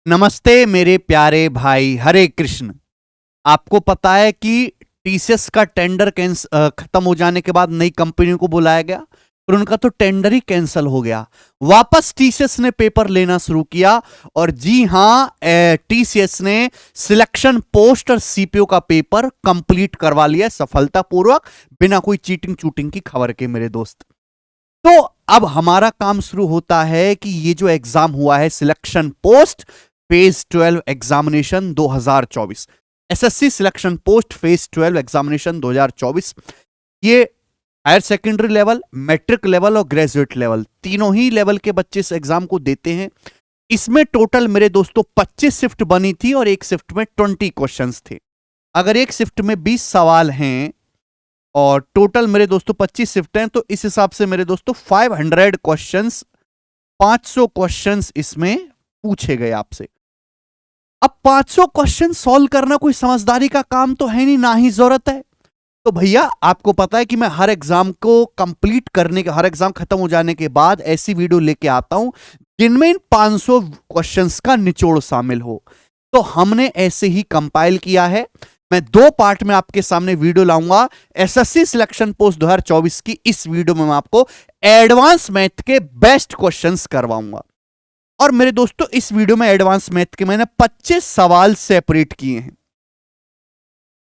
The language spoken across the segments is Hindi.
नमस्ते मेरे प्यारे भाई, हरे कृष्ण। आपको पता है कि टीसीएस का टेंडर खत्म हो जाने के बाद नई कंपनी को बुलाया गया, पर उनका तो टेंडर ही कैंसिल हो गया। वापस टीसीएस ने पेपर लेना शुरू किया और जी हां, टीसीएस ने सिलेक्शन पोस्ट और सीपीओ का पेपर कंप्लीट करवा लिया सफलतापूर्वक, बिना कोई चीटिंग चूटिंग की खबर के मेरे दोस्त। तो अब हमारा काम शुरू होता है कि ये जो एग्जाम हुआ है selection post phase 12 examination 2024, SSC selection post phase 12 examination 2024, ये higher secondary level, matric level और ग्रेजुएट लेवल, तीनों ही लेवल के बच्चे इस एग्जाम को देते हैं। इसमें टोटल मेरे दोस्तों 25 शिफ्ट बनी थी और एक शिफ्ट में 20 क्वेश्चंस थे। अगर एक शिफ्ट में 20 सवाल हैं और टोटल मेरे दोस्तों 25 शिफ्ट हैं, तो इस हिसाब से मेरे दोस्तों 500 क्वेश्चंस, 500 क्वेश्चंस इसमें पूछे गए आपसे। अब 500 क्वेश्चन सॉल्व करना कोई समझदारी का काम तो है नहीं, ना ही जरूरत है। तो भैया आपको पता है कि मैं हर एग्जाम को कंप्लीट करने के, हर एग्जाम खत्म हो जाने के बाद ऐसी वीडियो लेके आता हूं जिनमें इन 500 क्वेश्चंस का निचोड़ शामिल हो। तो हमने ऐसे ही कंपाइल किया है। मैं 2 पार्ट में आपके सामने वीडियो लाऊंगा। एसएससी सिलेक्शन पोस्ट 2024 की इस वीडियो में मैं आपको एडवांस मैथ के बेस्ट क्वेश्चंस करवाऊंगा। और मेरे दोस्तों इस वीडियो में एडवांस मैथ के मैंने 25 सवाल सेपरेट किए हैं,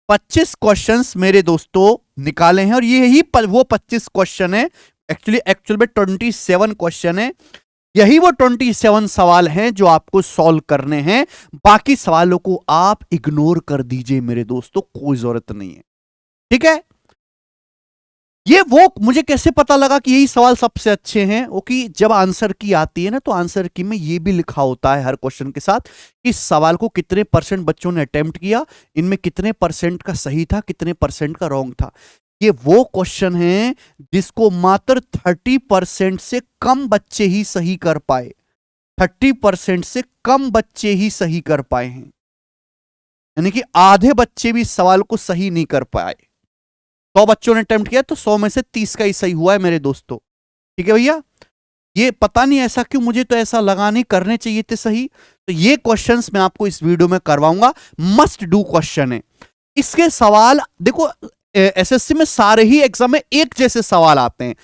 25 क्वेश्चंस मेरे दोस्तों निकाले हैं और यही वो 25 क्वेश्चन है। एक्चुअल में 27 क्वेश्चन है। यही वो 27 सवाल हैं जो आपको सॉल्व करने हैं। बाकी सवालों को आप इग्नोर कर दीजिए मेरे दोस्तों, कोई जरूरत नहीं है, ठीक है। ये वो मुझे कैसे पता लगा कि यही सवाल सबसे अच्छे हैं? वो कि जब आंसर की आती है ना, तो आंसर की में ये भी लिखा होता है हर क्वेश्चन के साथ, इस सवाल को कितने परसेंट बच्चों ने अटेम्प्ट किया, इनमें कितने परसेंट का सही था, कितने परसेंट का रॉन्ग था। ये वो क्वेश्चन है जिसको मात्र 30% से कम बच्चे ही सही कर पाए, 30% से कम बच्चे ही सही कर पाए हैं, यानी कि आधे बच्चे भी इस सवाल को सही नहीं कर पाए। 100 बच्चों ने अटेम्प्ट किया तो 100 में से 30 का ही सही हुआ है मेरे दोस्तों, ठीक है भैया। ये पता नहीं ऐसा क्यों, मुझे तो ऐसा लगा नहीं, करने चाहिए थे सही। तो ये क्वेश्चंस मैं आपको इस वीडियो में करवाऊंगा, मस्ट डू क्वेश्चन है। इसके सवाल देखो, एसएससी में सारे ही एग्जाम में एक जैसे सवाल आते हैं।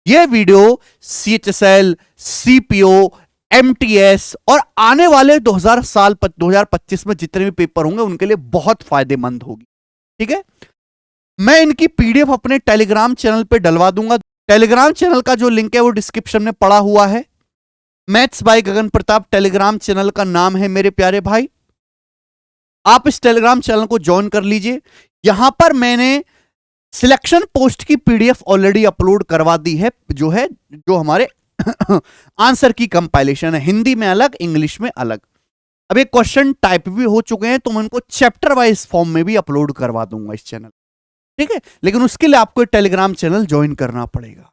ये वीडियो सीएचएसएल, सीपीओ, एमटीएस और आने वाले 2025 में जितने भी पेपर होंगे उनके लिए बहुत फायदेमंद होगी, ठीक है। मैं इनकी पीडीएफ अपने टेलीग्राम चैनल पे डलवा दूंगा। टेलीग्राम चैनल का जो लिंक है वो डिस्क्रिप्शन में पड़ा हुआ है। Maths by Gagan Pratap Telegram channel का नाम है मेरे प्यारे भाई। आप इस टेलीग्राम चैनल को ज्वाइन कर लीजिए। यहां पर मैंने सिलेक्शन पोस्ट की पीडीएफ ऑलरेडी अपलोड करवा दी है, जो हमारे आंसर की कंपाइलेशन है, हिंदी में अलग, इंग्लिश में अलग। अब ये क्वेश्चन टाइप भी हो चुके हैं, तो मैं उनको चैप्टर वाइज फॉर्म में भी अपलोड करवा दूंगा इस चैनल, ठीक है। लेकिन उसके लिए आपको टेलीग्राम चैनल ज्वाइन करना पड़ेगा।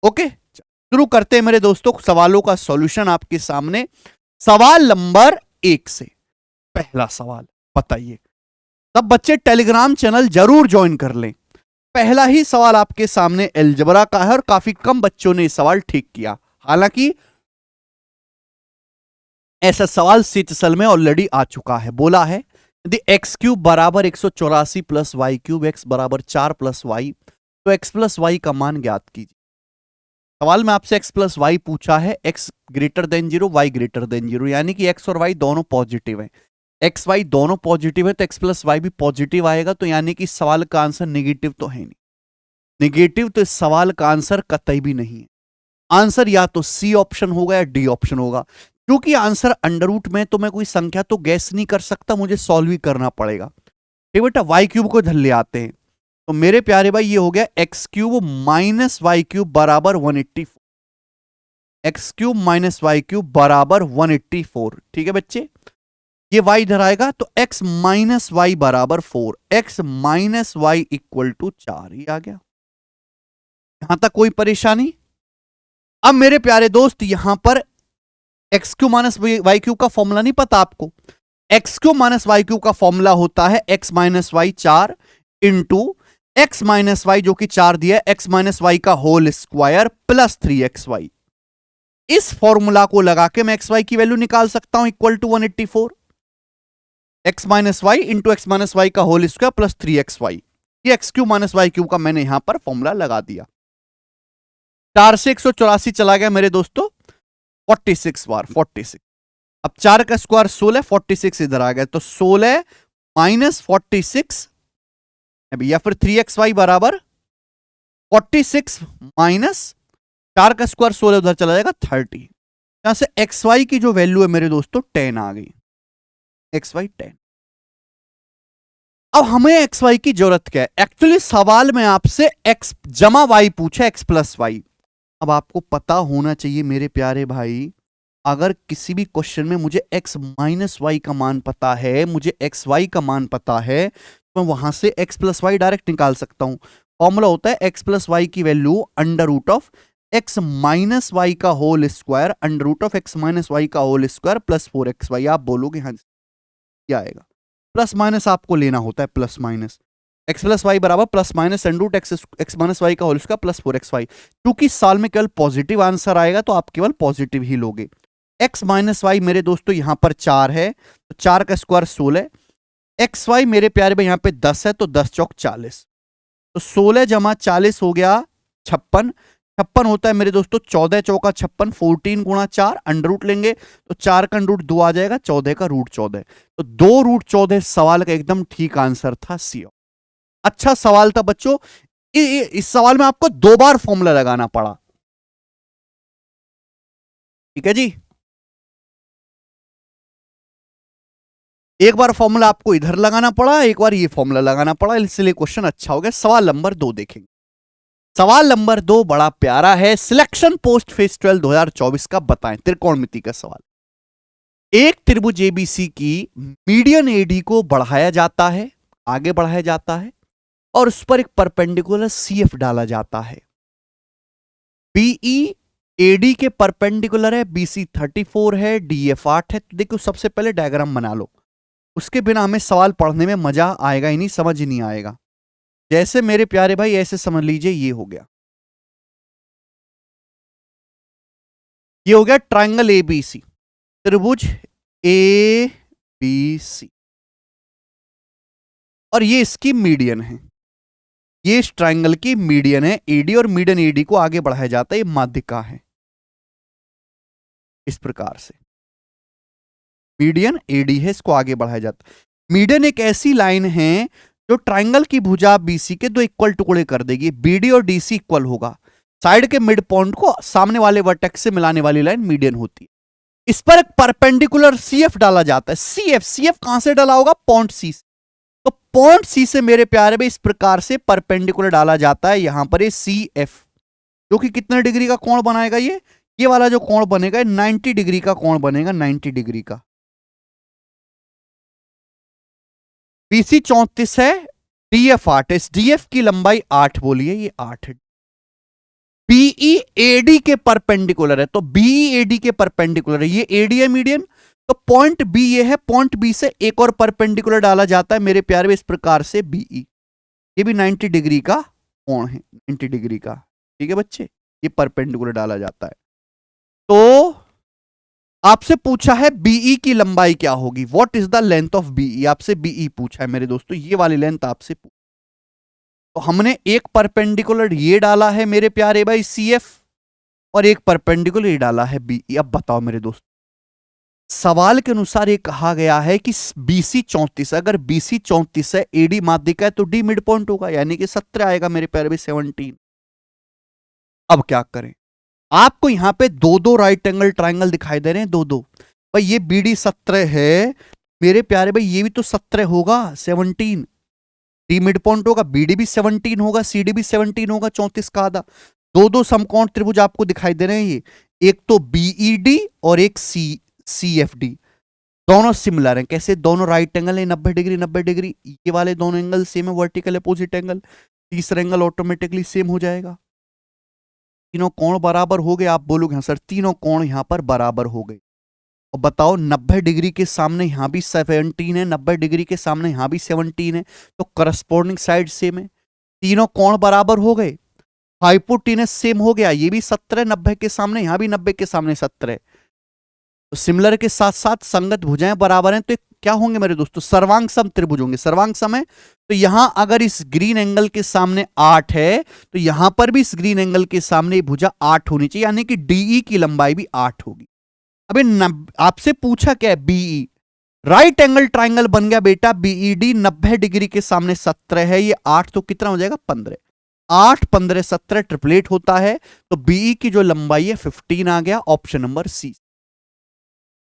ओके, शुरू करते हैं मेरे दोस्तों सवालों का सॉल्यूशन आपके सामने। सवाल नंबर 1 से पहला सवाल बताइए। सब बच्चे टेलीग्राम चैनल जरूर ज्वाइन कर लें। पहला ही सवाल आपके सामने अलजेब्रा का है और काफी कम बच्चों ने सवाल ठीक किया। हालांकि ऐसा सवाल सीएचएसएल में ऑलरेडी आ चुका है। बोला है यदि एक्स क्यूब बराबर 184 प्लस वाई क्यूब, एक्स बराबर 4 प्लस वाई, तो एक्स प्लस वाई का मान ज्ञात कीजिए। सवाल में आपसे एक्स प्लस वाई पूछा है, X greater than 0, Y greater than 0, यानी कि एक्स और वाई दोनों पॉजिटिव हैं। एक्स वाई दोनों पॉजिटिव है तो एक्स प्लस वाई भी पॉजिटिव आएगा, तो यानी कि इस सवाल का आंसर निगेटिव तो है नहीं। निगेटिव तो इस सवाल का आंसर कतई भी नहीं है। आंसर या तो सी ऑप्शन होगा या डी ऑप्शन होगा। क्योंकि आंसर अंडर रूट में, तो मैं कोई संख्या तो गैस नहीं कर सकता, मुझे सॉल्व ही करना पड़ेगा। ठीक बेटा, वाई क्यूब को इधर ले आते हैं। तो मेरे प्यारे भाई ये हो गया X cube minus Y cube बराबर 184। X cube minus Y cube बराबर 184, ठीक है बच्चे। ये y इधर आएगा तो x माइनस वाई बराबर 4, x minus Y equal to 4, ये आ गया। यहां तक कोई परेशानी? अब मेरे प्यारे दोस्त यहां पर X cube minus Y cube का फॉर्मूला नहीं पता आपको? X cube minus Y cube का फॉर्मूला होता है X minus Y 4 into X minus Y जो कि 4 दिया है, एक्स माइनस वाई का होल स्क्वायर प्लस 3xy। इस फॉर्मूला को लगा के मैं एक्स वाई की वैल्यू निकाल सकता हूं equal to 184 X minus Y into X minus Y का होल स्क्वायर प्लस 3xy। ये X cube minus Y cube का मैंने यहां पर फॉर्मूला लगा दिया। 4 से 184 चला गया मेरे दोस्तों 46 बार 46। अब 4 का स्क्वायर 16, 46 इधर आ गया तो 16 माइनस 46 या फिर 3xy बराबर 46 माइनस 4 का स्क्वायर 16 उधर चला जाएगा 30। यहां से xy की जो वैल्यू है मेरे दोस्तों 10 आ गई, xy 10। अब हमें xy की जरूरत क्या है? एक्चुअली सवाल में आपसे x जमा y पूछा, x प्लस वाई। अब आपको पता होना चाहिए मेरे प्यारे भाई, अगर किसी भी क्वेश्चन में मुझे x माइनस वाई का मान पता है, मुझे एक्स वाई का मान पता है, तो मैं वहां से x प्लस वाई डायरेक्ट निकाल सकता हूं। फॉर्मूला होता है x प्लस वाई की value under root of x minus Y का whole square under root of x minus Y का होल स्क्वायर प्लस 4xy। आप बोलोगे हाँ क्या आएगा? प्लस माइनस आपको लेना होता है, plus minus x plus y बराबर plus minus under root x minus Y का होल स्क्वायर प्लस 4xy। क्योंकि साल में केवल पॉजिटिव आंसर आएगा तो आप केवल पॉजिटिव ही लोगे। एक्स माइनस वाई मेरे दोस्तों यहां पर 4 है तो 4 का स्क्वायर 16, एक्स वाई मेरे प्यारे भाई यहां पे 10 है तो 10 चौक 40, तो 16 जमा 40 हो गया 56। 56 होता है मेरे दोस्तों 14 चौका 56, 14 गुणा 4 अंडर रूट लेंगे तो 4 का अंडर रूट 2 आ जाएगा, 14 का रूट 14, तो 2 रूट 14 सवाल का एकदम ठीक आंसर था सी। अच्छा सवाल था बच्चों। इस सवाल में आपको 2 बार फॉर्मूला लगाना पड़ा, ठीक है जी। एक बार फॉर्मूला आपको इधर लगाना पड़ा, एक बार ये फॉर्मूला लगाना पड़ा, इसलिए क्वेश्चन अच्छा हो गया। सवाल नंबर 2 देखेंगे। सवाल नंबर 2 बड़ा प्यारा है, सिलेक्शन पोस्ट फेज 12 2024 का बताएं। त्रिकोणमिति का सवाल। एक त्रिभुज एबीसी की मीडियन एडी को बढ़ाया जाता है, आगे बढ़ाया जाता है, और उस पर एक परपेंडिकुलर सीएफ डाला जाता है। बीई एडी के परपेंडिकुलर है, बीसी 34 है, डीएफ 8 है। तो देखो सबसे पहले डायग्राम बना लो, उसके बिना हमें सवाल पढ़ने में मजा आएगा ही नहीं, समझ ही नहीं आएगा। जैसे मेरे प्यारे भाई ऐसे समझ लीजिए ये हो गया, ये हो गया ट्रायंगल एबीसी, त्रिभुज ए बी सी, और ये इसकी मीडियन है, ये इस ट्रायंगल की मीडियन है एडी, और मीडियन एडी को आगे बढ़ाया जाता है, ये माध्यिका है। इस प्रकार से मीडियन एडी है, इसको आगे बढ़ाया जाता है। मीडियन एक ऐसी लाइन है जो ट्रायंगल की भुजा बीसी के 2 इक्वल टुकड़े कर देगी। बीडी और डीसी इक्वल होगा, साइड के मिड पॉइंट को सामने वाले वर्टेक्स से मिलाने वाली लाइन मीडियन होती है। इस पर एक परपेंडिकुलर सीएफ डाला जाता है। सीएफ सीएफ कहां से डाला होगा? पॉइंट सी से। तो पॉइंट सी से मेरे प्यारे में इस प्रकार से परपेंडिकुलर डाला जाता है। यहां पर ये सीएफ जो कि कितने डिग्री का कोण बनाएगा? ये वाला जो कोण बनेगा 90 डिग्री का कोण बनेगा, 90 डिग्री का। बीसी 34 है, डीएफ 8 है, इस डीएफ की लंबाई 8 बोलिए, ये 8 है। बीई एडी के परपेंडिकुलर है, तो बीई एडी के परपेंडिकुलर है, ये एडी है मीडियन, तो पॉइंट बी ये है, पॉइंट बी से एक और परपेंडिकुलर डाला जाता है मेरे प्यारे, इस प्रकार से बीई, ये भी 90 डिग्री का कोण है, 90 डिग्री का, ठीक है बच्चे, ये परपेंडिकुलर डाला जाता है। तो आपसे पूछा है बीई की लंबाई क्या होगी, what is the length of BE, आपसे बीई पूछा है मेरे दोस्तों, ये वाली लेंथ आपसे पूछा। तो हमने एक परपेंडिकुलर ये डाला है मेरे प्यारे भाई सीएफ, और एक परपेंडिकुलर ये डाला है बीई। अब बताओ मेरे दोस्त, सवाल के अनुसार ये कहा गया है कि बीसी 34, अगर बीसी 34 है, एडी माध्यिका है, तो डी मिड पॉइंट होगा, यानी कि 17 आएगा मेरे प्यारे भाई, 17। अब क्या करें? आपको यहां पे 2-2 राइट एंगल ट्रायंगल दिखाई दे रहे हैं, 2-2। भाई ये बीडी 17 है मेरे प्यारे भाई, ये भी तो 17 होगा, 17, डी मिड पॉइंट होगा, बीडी भी 17 होगा, सीडी भी 17 होगा, 34 का आधा। 2-2 समकोण त्रिभुज आपको दिखाई दे रहे हैं, ये एक तो बीईडी और एक सीएफडी, दोनों सिमिलर हैं। कैसे? दोनों राइट एंगल है, 90 डिग्री 90 डिग्री, ये वाले दोनों एंगल सेम है, वर्टिकल अपोजिट एंगल, तीसरा एंगल ऑटोमेटिकली सेम हो जाएगा। तीनों कोण बराबर हो गए। आप बोलोगे हाँ सर, तीनों कोण यहां पर बराबर हो गए। और बताओ 90 डिग्री के सामने यहां भी 17 है, 90 डिग्री के सामने यहां भी 17 है, तो करस्पॉन्डिंग साइड सेम है, तीनों कोण बराबर हो गए। हाइपोटेनस सेम हो गया, ये भी 17 90 के सामने, यहां भी 90 के सामने 17। तो सिमिलर के साथ साथ संगत भुजाएं बराबर हैं, तो क्या होंगे मेरे दोस्तों, सर्वांग सम त्रिभुज होंगे। सर्वांग सम है तो यहां अगर इस ग्रीन एंगल के सामने 8 है तो यहां पर भी इस ग्रीन एंगल के सामने भुजा 8 होनी चाहिए, यानी कि डीई की लंबाई भी 8 होगी। अबे आपसे पूछा क्या है, बीई राइट एंगल ट्राइंगल बन गया बेटा, बीईडी 90 डिग्री के सामने 17 है, ये 8 तो कितना हो जाएगा 15, 8 15 17 ट्रिपलेट होता है, तो बीई की जो लंबाई है 15 आ गया, ऑप्शन नंबर सी।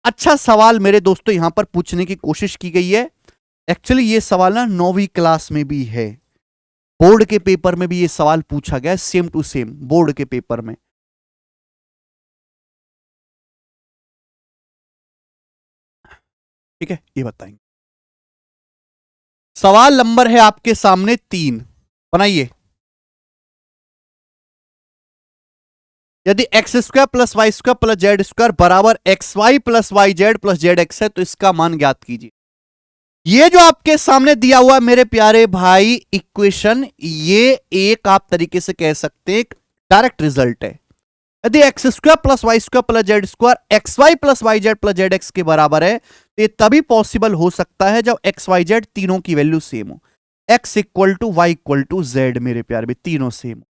अच्छा सवाल मेरे दोस्तों यहां पर पूछने की कोशिश की गई है, एक्चुअली ये सवाल ना 9वीं क्लास में भी है, बोर्ड के पेपर में भी ये सवाल पूछा गया, सेम टू सेम बोर्ड के पेपर में। ठीक है, ये बताएंगे। सवाल नंबर है आपके सामने 3, बनाइए। यदि x square plus Y square plus Z square बराबर x Y plus Y Z plus Z x है तो इसका मान ज्ञात कीजिए। ये जो आपके सामने दिया हुआ मेरे प्यारे भाई इक्वेशन, ये एक आप तरीके से कह सकते हैं डायरेक्ट रिजल्ट है। यदि x square plus Y square plus Z square X Y plus Y Z plus Z X के बराबर है तो ये तभी पॉसिबल हो सकता है जब एक्स वाई जेड तीनों की वैल्यू सेम हो, X equal to Y equal to Z मेरे प्यारे भाई तीनों सेम हो।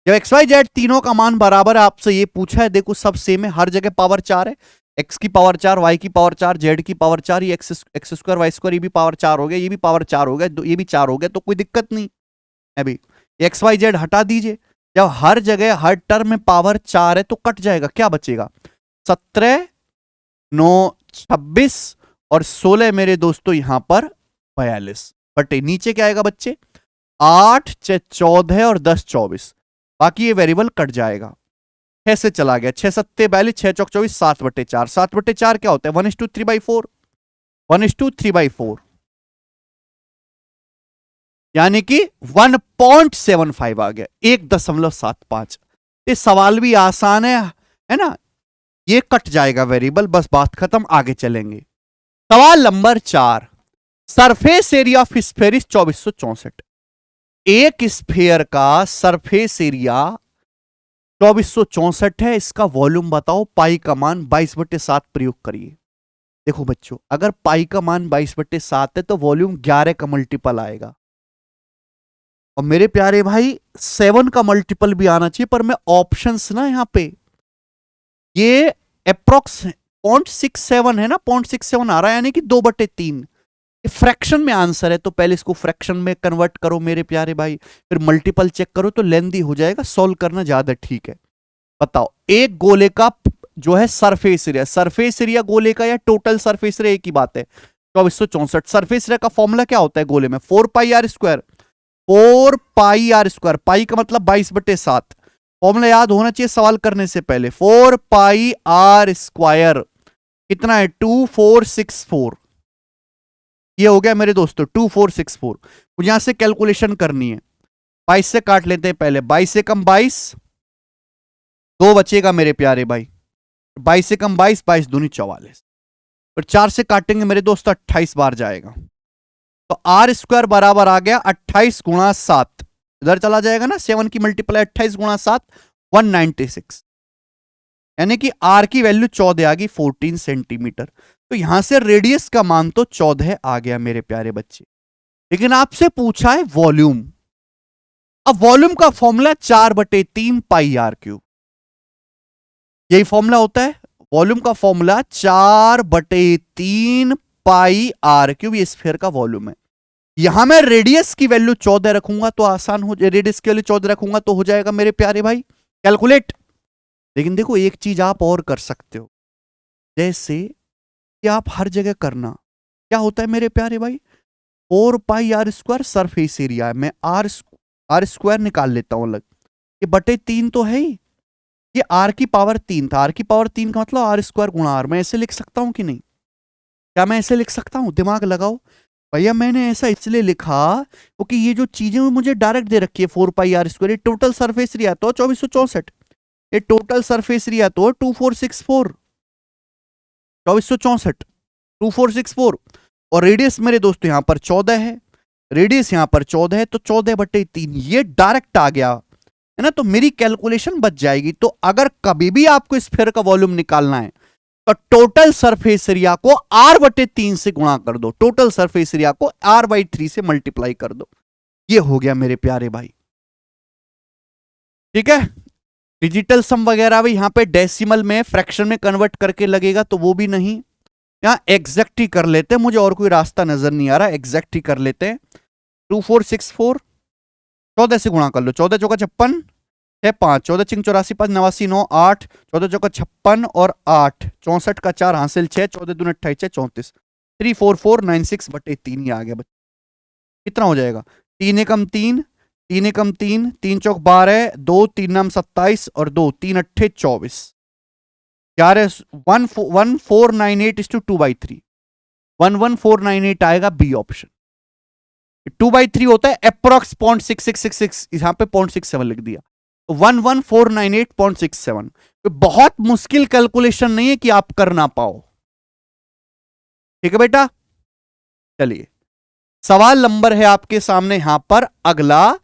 जब एक्स वाई जेड तीनों का मान बराबर है, आपसे ये पूछा है, देखो सब सेम है, हर जगह पावर 4 है, एक्स की पावर 4 वाई की पावर 4 जेड की पावर 4, ये एक्स स्क्वायर वाई स्क्वायर ये भी पावर 4 हो गया, ये भी पावर 4 हो गया, ये भी 4 हो गया, तो कोई दिक्कत नहीं। अभी एक्स वाई जेड हटा दीजिए, जब हर जगह हर टर्म में पावर 4 है तो कट जाएगा, क्या बचेगा 17 9 26 और 16 मेरे दोस्तों यहां पर 42 बटे नीचे क्या आएगा बच्चे 8 6 14 और 10 24, बाकी ये वेरिएबल कट जाएगा, 6 से चला गया, 6 7 42 6 चौक 24 7 बटे 4, 7 बटे 4 क्या होता है 1:3/4, 1:3/4 यानी कि 1.75 आ गया, 1.75। ये सवाल भी आसान है ना, ये कट जाएगा वेरिएबल, बस बात खत्म, आगे चलेंगे। सवाल number 4, surface area of sphere is 2464। एक स्फीयर का सरफेस एरिया 2464 है, इसका वॉल्यूम बताओ, पाई का मान 22/7 प्रयोग करिए। देखो बच्चों, अगर पाई का मान 22/7 है तो वॉल्यूम 11 का मल्टीपल आएगा, और मेरे प्यारे भाई 7 का मल्टीपल भी आना चाहिए, पर मैं ऑप्शंस ना यहां पे ये अप्रोक्स 0.67 है ना, 0.67 आ रहा है, यानी कि 2/3 फ्रैक्शन में आंसर है, तो पहले इसको फ्रैक्शन में कन्वर्ट करो मेरे प्यारे भाई, फिर मल्टीपल चेक करो तो लेंदी हो जाएगा, सॉल्व करना ज्यादा ठीक है। बताओ एक गोले का जो है सरफेस एरिया, सरफेस एरिया गोले का या टोटल सरफेस एरिया एक ही बात है, 2464। सरफेस एरिया का फॉर्मूला क्या होता है गोले में 4πr², 4πr², पाई का मतलब 22/7, फॉर्मूला याद होना चाहिए सवाल करने से पहले, 4πr² कितना है 2464, ये हो गया मेरे दोस्तों 2464। मुझे यहां से कैलकुलेशन करनी है, 22 से काट लेते हैं पहले, 22 से कम 22 2 बचेगा मेरे प्यारे भाई, 22 से कम 22 22 दूनी 44, फिर 4 से काटेंगे मेरे दोस्तों 28 बार जाएगा, तो r² बराबर आ गया 28 गुणा 7, इधर चला जाएगा ना, 7 की मल्टीप्लाई 28 गुणा 7 196, यानी कि r की वैल्यू 14 आ गई 14 सेंटीमीटर। तो यहां से रेडियस का मान तो 14 आ गया मेरे प्यारे बच्चे, लेकिन आपसे पूछा है वॉल्यूम। अब वॉल्यूम का फॉर्मूला 4/3 πr³, यही फॉर्मूला होता है वॉल्यूम का फॉर्मूला 4/3 πr³, ये स्फीयर का वॉल्यूम है। यहां मैं रेडियस की वैल्यू 14 रखूंगा तो आसान हो जाए, रेडियस की वैल्यू 14 रखूंगा तो हो जाएगा मेरे प्यारे भाई कैलकुलेट। लेकिन देखो एक चीज आप और कर सकते हो, जैसे कि आप हर जगह करना, क्या होता है मेरे प्यारे भाई 4πr² सरफेस एरिया है, मैं r² निकाल लेता हूं अलग, ये बटे 3 तो है ही, ये r की पावर 3 था, r की पावर 3 का मतलब r² गुणा r, मैं ऐसे लिख सकता हूं कि नहीं, क्या मैं ऐसे लिख सकता हूं, दिमाग लगाओ भैया। मैंने ऐसा इसलिए लिखा क्योंकि ये जो चीजें मुझे डायरेक्ट दे रखी है 4πr², ये टोटल सरफेस एरिया तो 2464, ये टोटल सरफेस एरिया तो 2464, 2464 2464, और रेडियस मेरे दोस्तों यहां पर 14 है, रेडियस यहां पर 14 है, तो 14/3 ये डायरेक्ट आ गया, है ना, तो मेरी कैलकुलेशन बच जाएगी। तो अगर कभी भी आपको स्फीयर का वॉल्यूम निकालना है तो टोटल सरफेस एरिया को r/3 से गुणा कर दो, टोटल सरफेस एरिया को r/3 से मल्टीप्लाई कर दो। ये हो गया मेरे प्यारे भाई, ठीक है। डिजिटल सम वगैरह भी यहां पे डेसिमल में फ्रैक्शन में कन्वर्ट करके लगेगा तो वो भी नहीं, यहां एग्जैक्ट ही कर लेते हैं, मुझे और कोई रास्ता नजर नहीं आ रहा, एग्जैक्ट ही कर लेते हैं। 2464 14 से गुणा कर लो, 14 चौका 56 है 5, 14 चिंग 84 5 89 9 8, 14 चौका 56 और 8 64 का 4 हासिल 6, 14 दूनी 28 है 34, 34496/3 आ गया बच्चे। कितना हो जाएगा, 3 एकम 3, 3 एकम 3, 3 चौक 12, 2 3 नाम 27 और 2 3 अट्ठे 24, क्या है 11498:2/3, 11498 आएगा बी ऑप्शन। 2/3 होता है अप्रोक्स 0.6666, यहां पे 0.67 लिख दिया, 11498.67। बहुत मुश्किल कैलकुलेशन नहीं है कि आप कर ना पाओ, ठीक है बेटा। चलिए सवाल नंबर है आपके सामने यहां पर अगला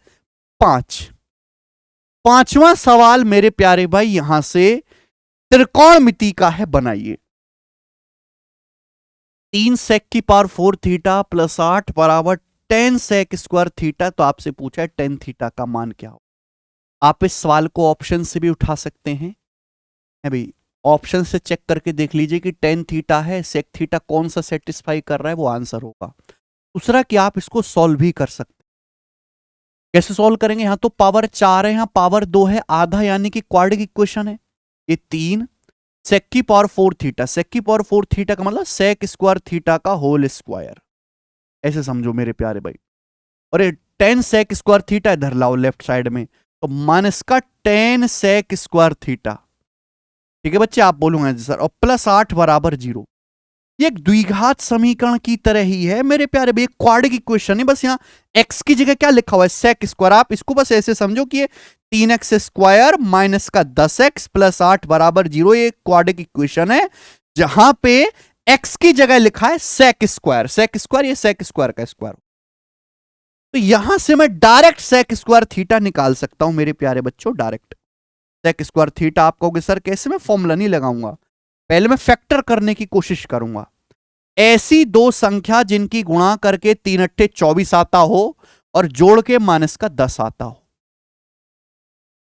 5वां सवाल मेरे प्यारे भाई यहां से त्रिकोणमिति का है, बनाइए। 3 sec की पावर 4 थीटा प्लस 8 बराबर 10 sec स्क्वायर थीटा। तो आपसे पूछा है 10 थीटा का मान क्या हो। आप इस सवाल को ऑप्शन से भी उठा सकते हैं, है भाई, ऑप्शन से चेक करके देख लीजिए कि 10 थीटा है, सेक थीटा कौन सा सेटिस्फाई कर रहा है, वो आंसर होगा। दूसरा कि आप इसको सॉल्व भी कर सकते हैं। कैसे सॉल्व करेंगे, यहां तो पावर 4 है, यहां पावर 2 है, आधा यानी कि क्वाड्रेटिक इक्वेशन है। ये 3 सेक की पावर 4 थीटा, सेक की पावर 4 थीटा का मतलब सेक स्क्वायर थीटा का होल स्क्वायर, ऐसे समझो मेरे प्यारे भाई। और ये 10 सेक स्क्वायर थीटा इधर लाओ लेफ्ट साइड में, तो माइनस का 10 सेक स्क्वायर थीटा, ठीक है बच्चे, आप बोलूंगा सर, और प्लस 8 बराबर 0। ये एक द्विघात समीकरण की तरह ही है मेरे प्यारे भाई, क्वाड्रेटिक इक्वेशन है, बस यहाँ x की जगह क्या लिखा हुआ है, सेक स्क्वायर। आप इसको बस ऐसे समझो कि ये 3x स्क्वायर माइनस का 10x प्लस 8 बराबर 0, ये क्वाड्रेटिक इक्वेशन है जहां पे x की जगह लिखा है सेक स्क्वायर, सेक स्क्वायर, ये सेक स्क्वायर का स्क्वायर। तो यहां से मैं डायरेक्ट सेक स्क्वायर थीटा निकाल सकता हूं मेरे प्यारे बच्चों, डायरेक्ट सेक स्क्वायर थीटा। आप कहोगे सर कैसे, मैं फॉर्मूला नहीं लगाऊंगा, पहले मैं फैक्टर करने की कोशिश करूंगा। ऐसी दो संख्या जिनकी गुणा करके 3 अट्ठे 24 आता हो और जोड़ के माइनस का 10 आता हो।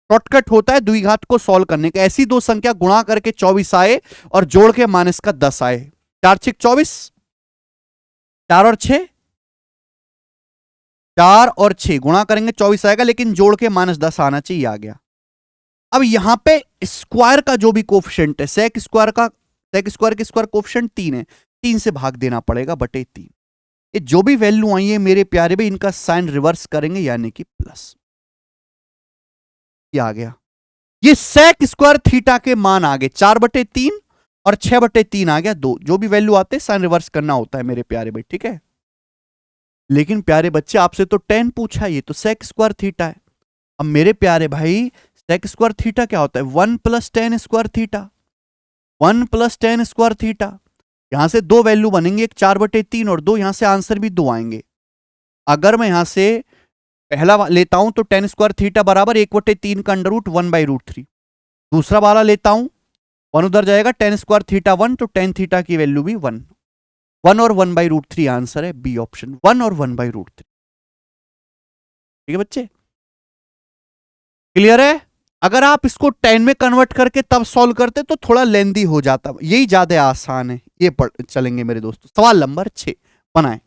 शॉर्टकट होता है द्विघात को सॉल्व करने का, ऐसी दो संख्या गुणा करके 24 आए और जोड़ के माइनस का 10 आए। 4 6 24, 4 और 6, 4 और 6 गुणा करेंगे 24 आएगा, लेकिन जोड़ के माइनस 10 आना चाहिए, आ गया। अब यहां पे स्क्वायर का जो भी कोफिशिएंट है, सेक स्क्वायर के स्क्वायर कोफिशिएंट 3 है, 3 से भाग देना पड़ेगा बटे 3। ये जो भी वैल्यू आई है मेरे प्यारे भाई, इनका साइन रिवर्स करेंगे यानी कि प्लस, ये आ गया। ये सेक स्क्वायर थीटा के मान आ गए 4/3 और 6/3 आ गया 2। जो भी वैल्यू आते हैं साइन रिवर्स करना होता है मेरे प्यारे भाई, ठीक है। लेकिन प्यारे बच्चे आपसे तो 10 पूछा, ये तो सेक स्क्वायर थीटा है। अब मेरे प्यारे भाई सेक स्क्वायर थीटा क्या होता है, 1 + 10 स्क्वायर थीटा, 1 + 10 स्क्वायर थीटा। यहां से दो वैल्यू बनेंगे, एक 4/3 और 2, यहां से आंसर भी 2 आएंगे। अगर मैं यहां से पहला लेता हूं तो 10 स्क्वायर थीटा बराबर 1/3 का अंडर रूट 1/√3। दूसरा वाला लेता हूं, 1 उधर जाएगा, 10 स्क्वायर थीटा 1, तो 10 थीटा की वैल्यू भी 1, 1 और 1/√3 आंसर है बी ऑप्शन, 1 और 1/√3। ठीक है बच्चे, क्लियर है। अगर आप इसको 10 में कन्वर्ट करके तब सॉल्व करते तो थोड़ा लेंदी हो जाता, यही ज्यादा आसान है, ये पढ़ चलेंगे मेरे दोस्तों। सवाल नंबर 6 बनाएं।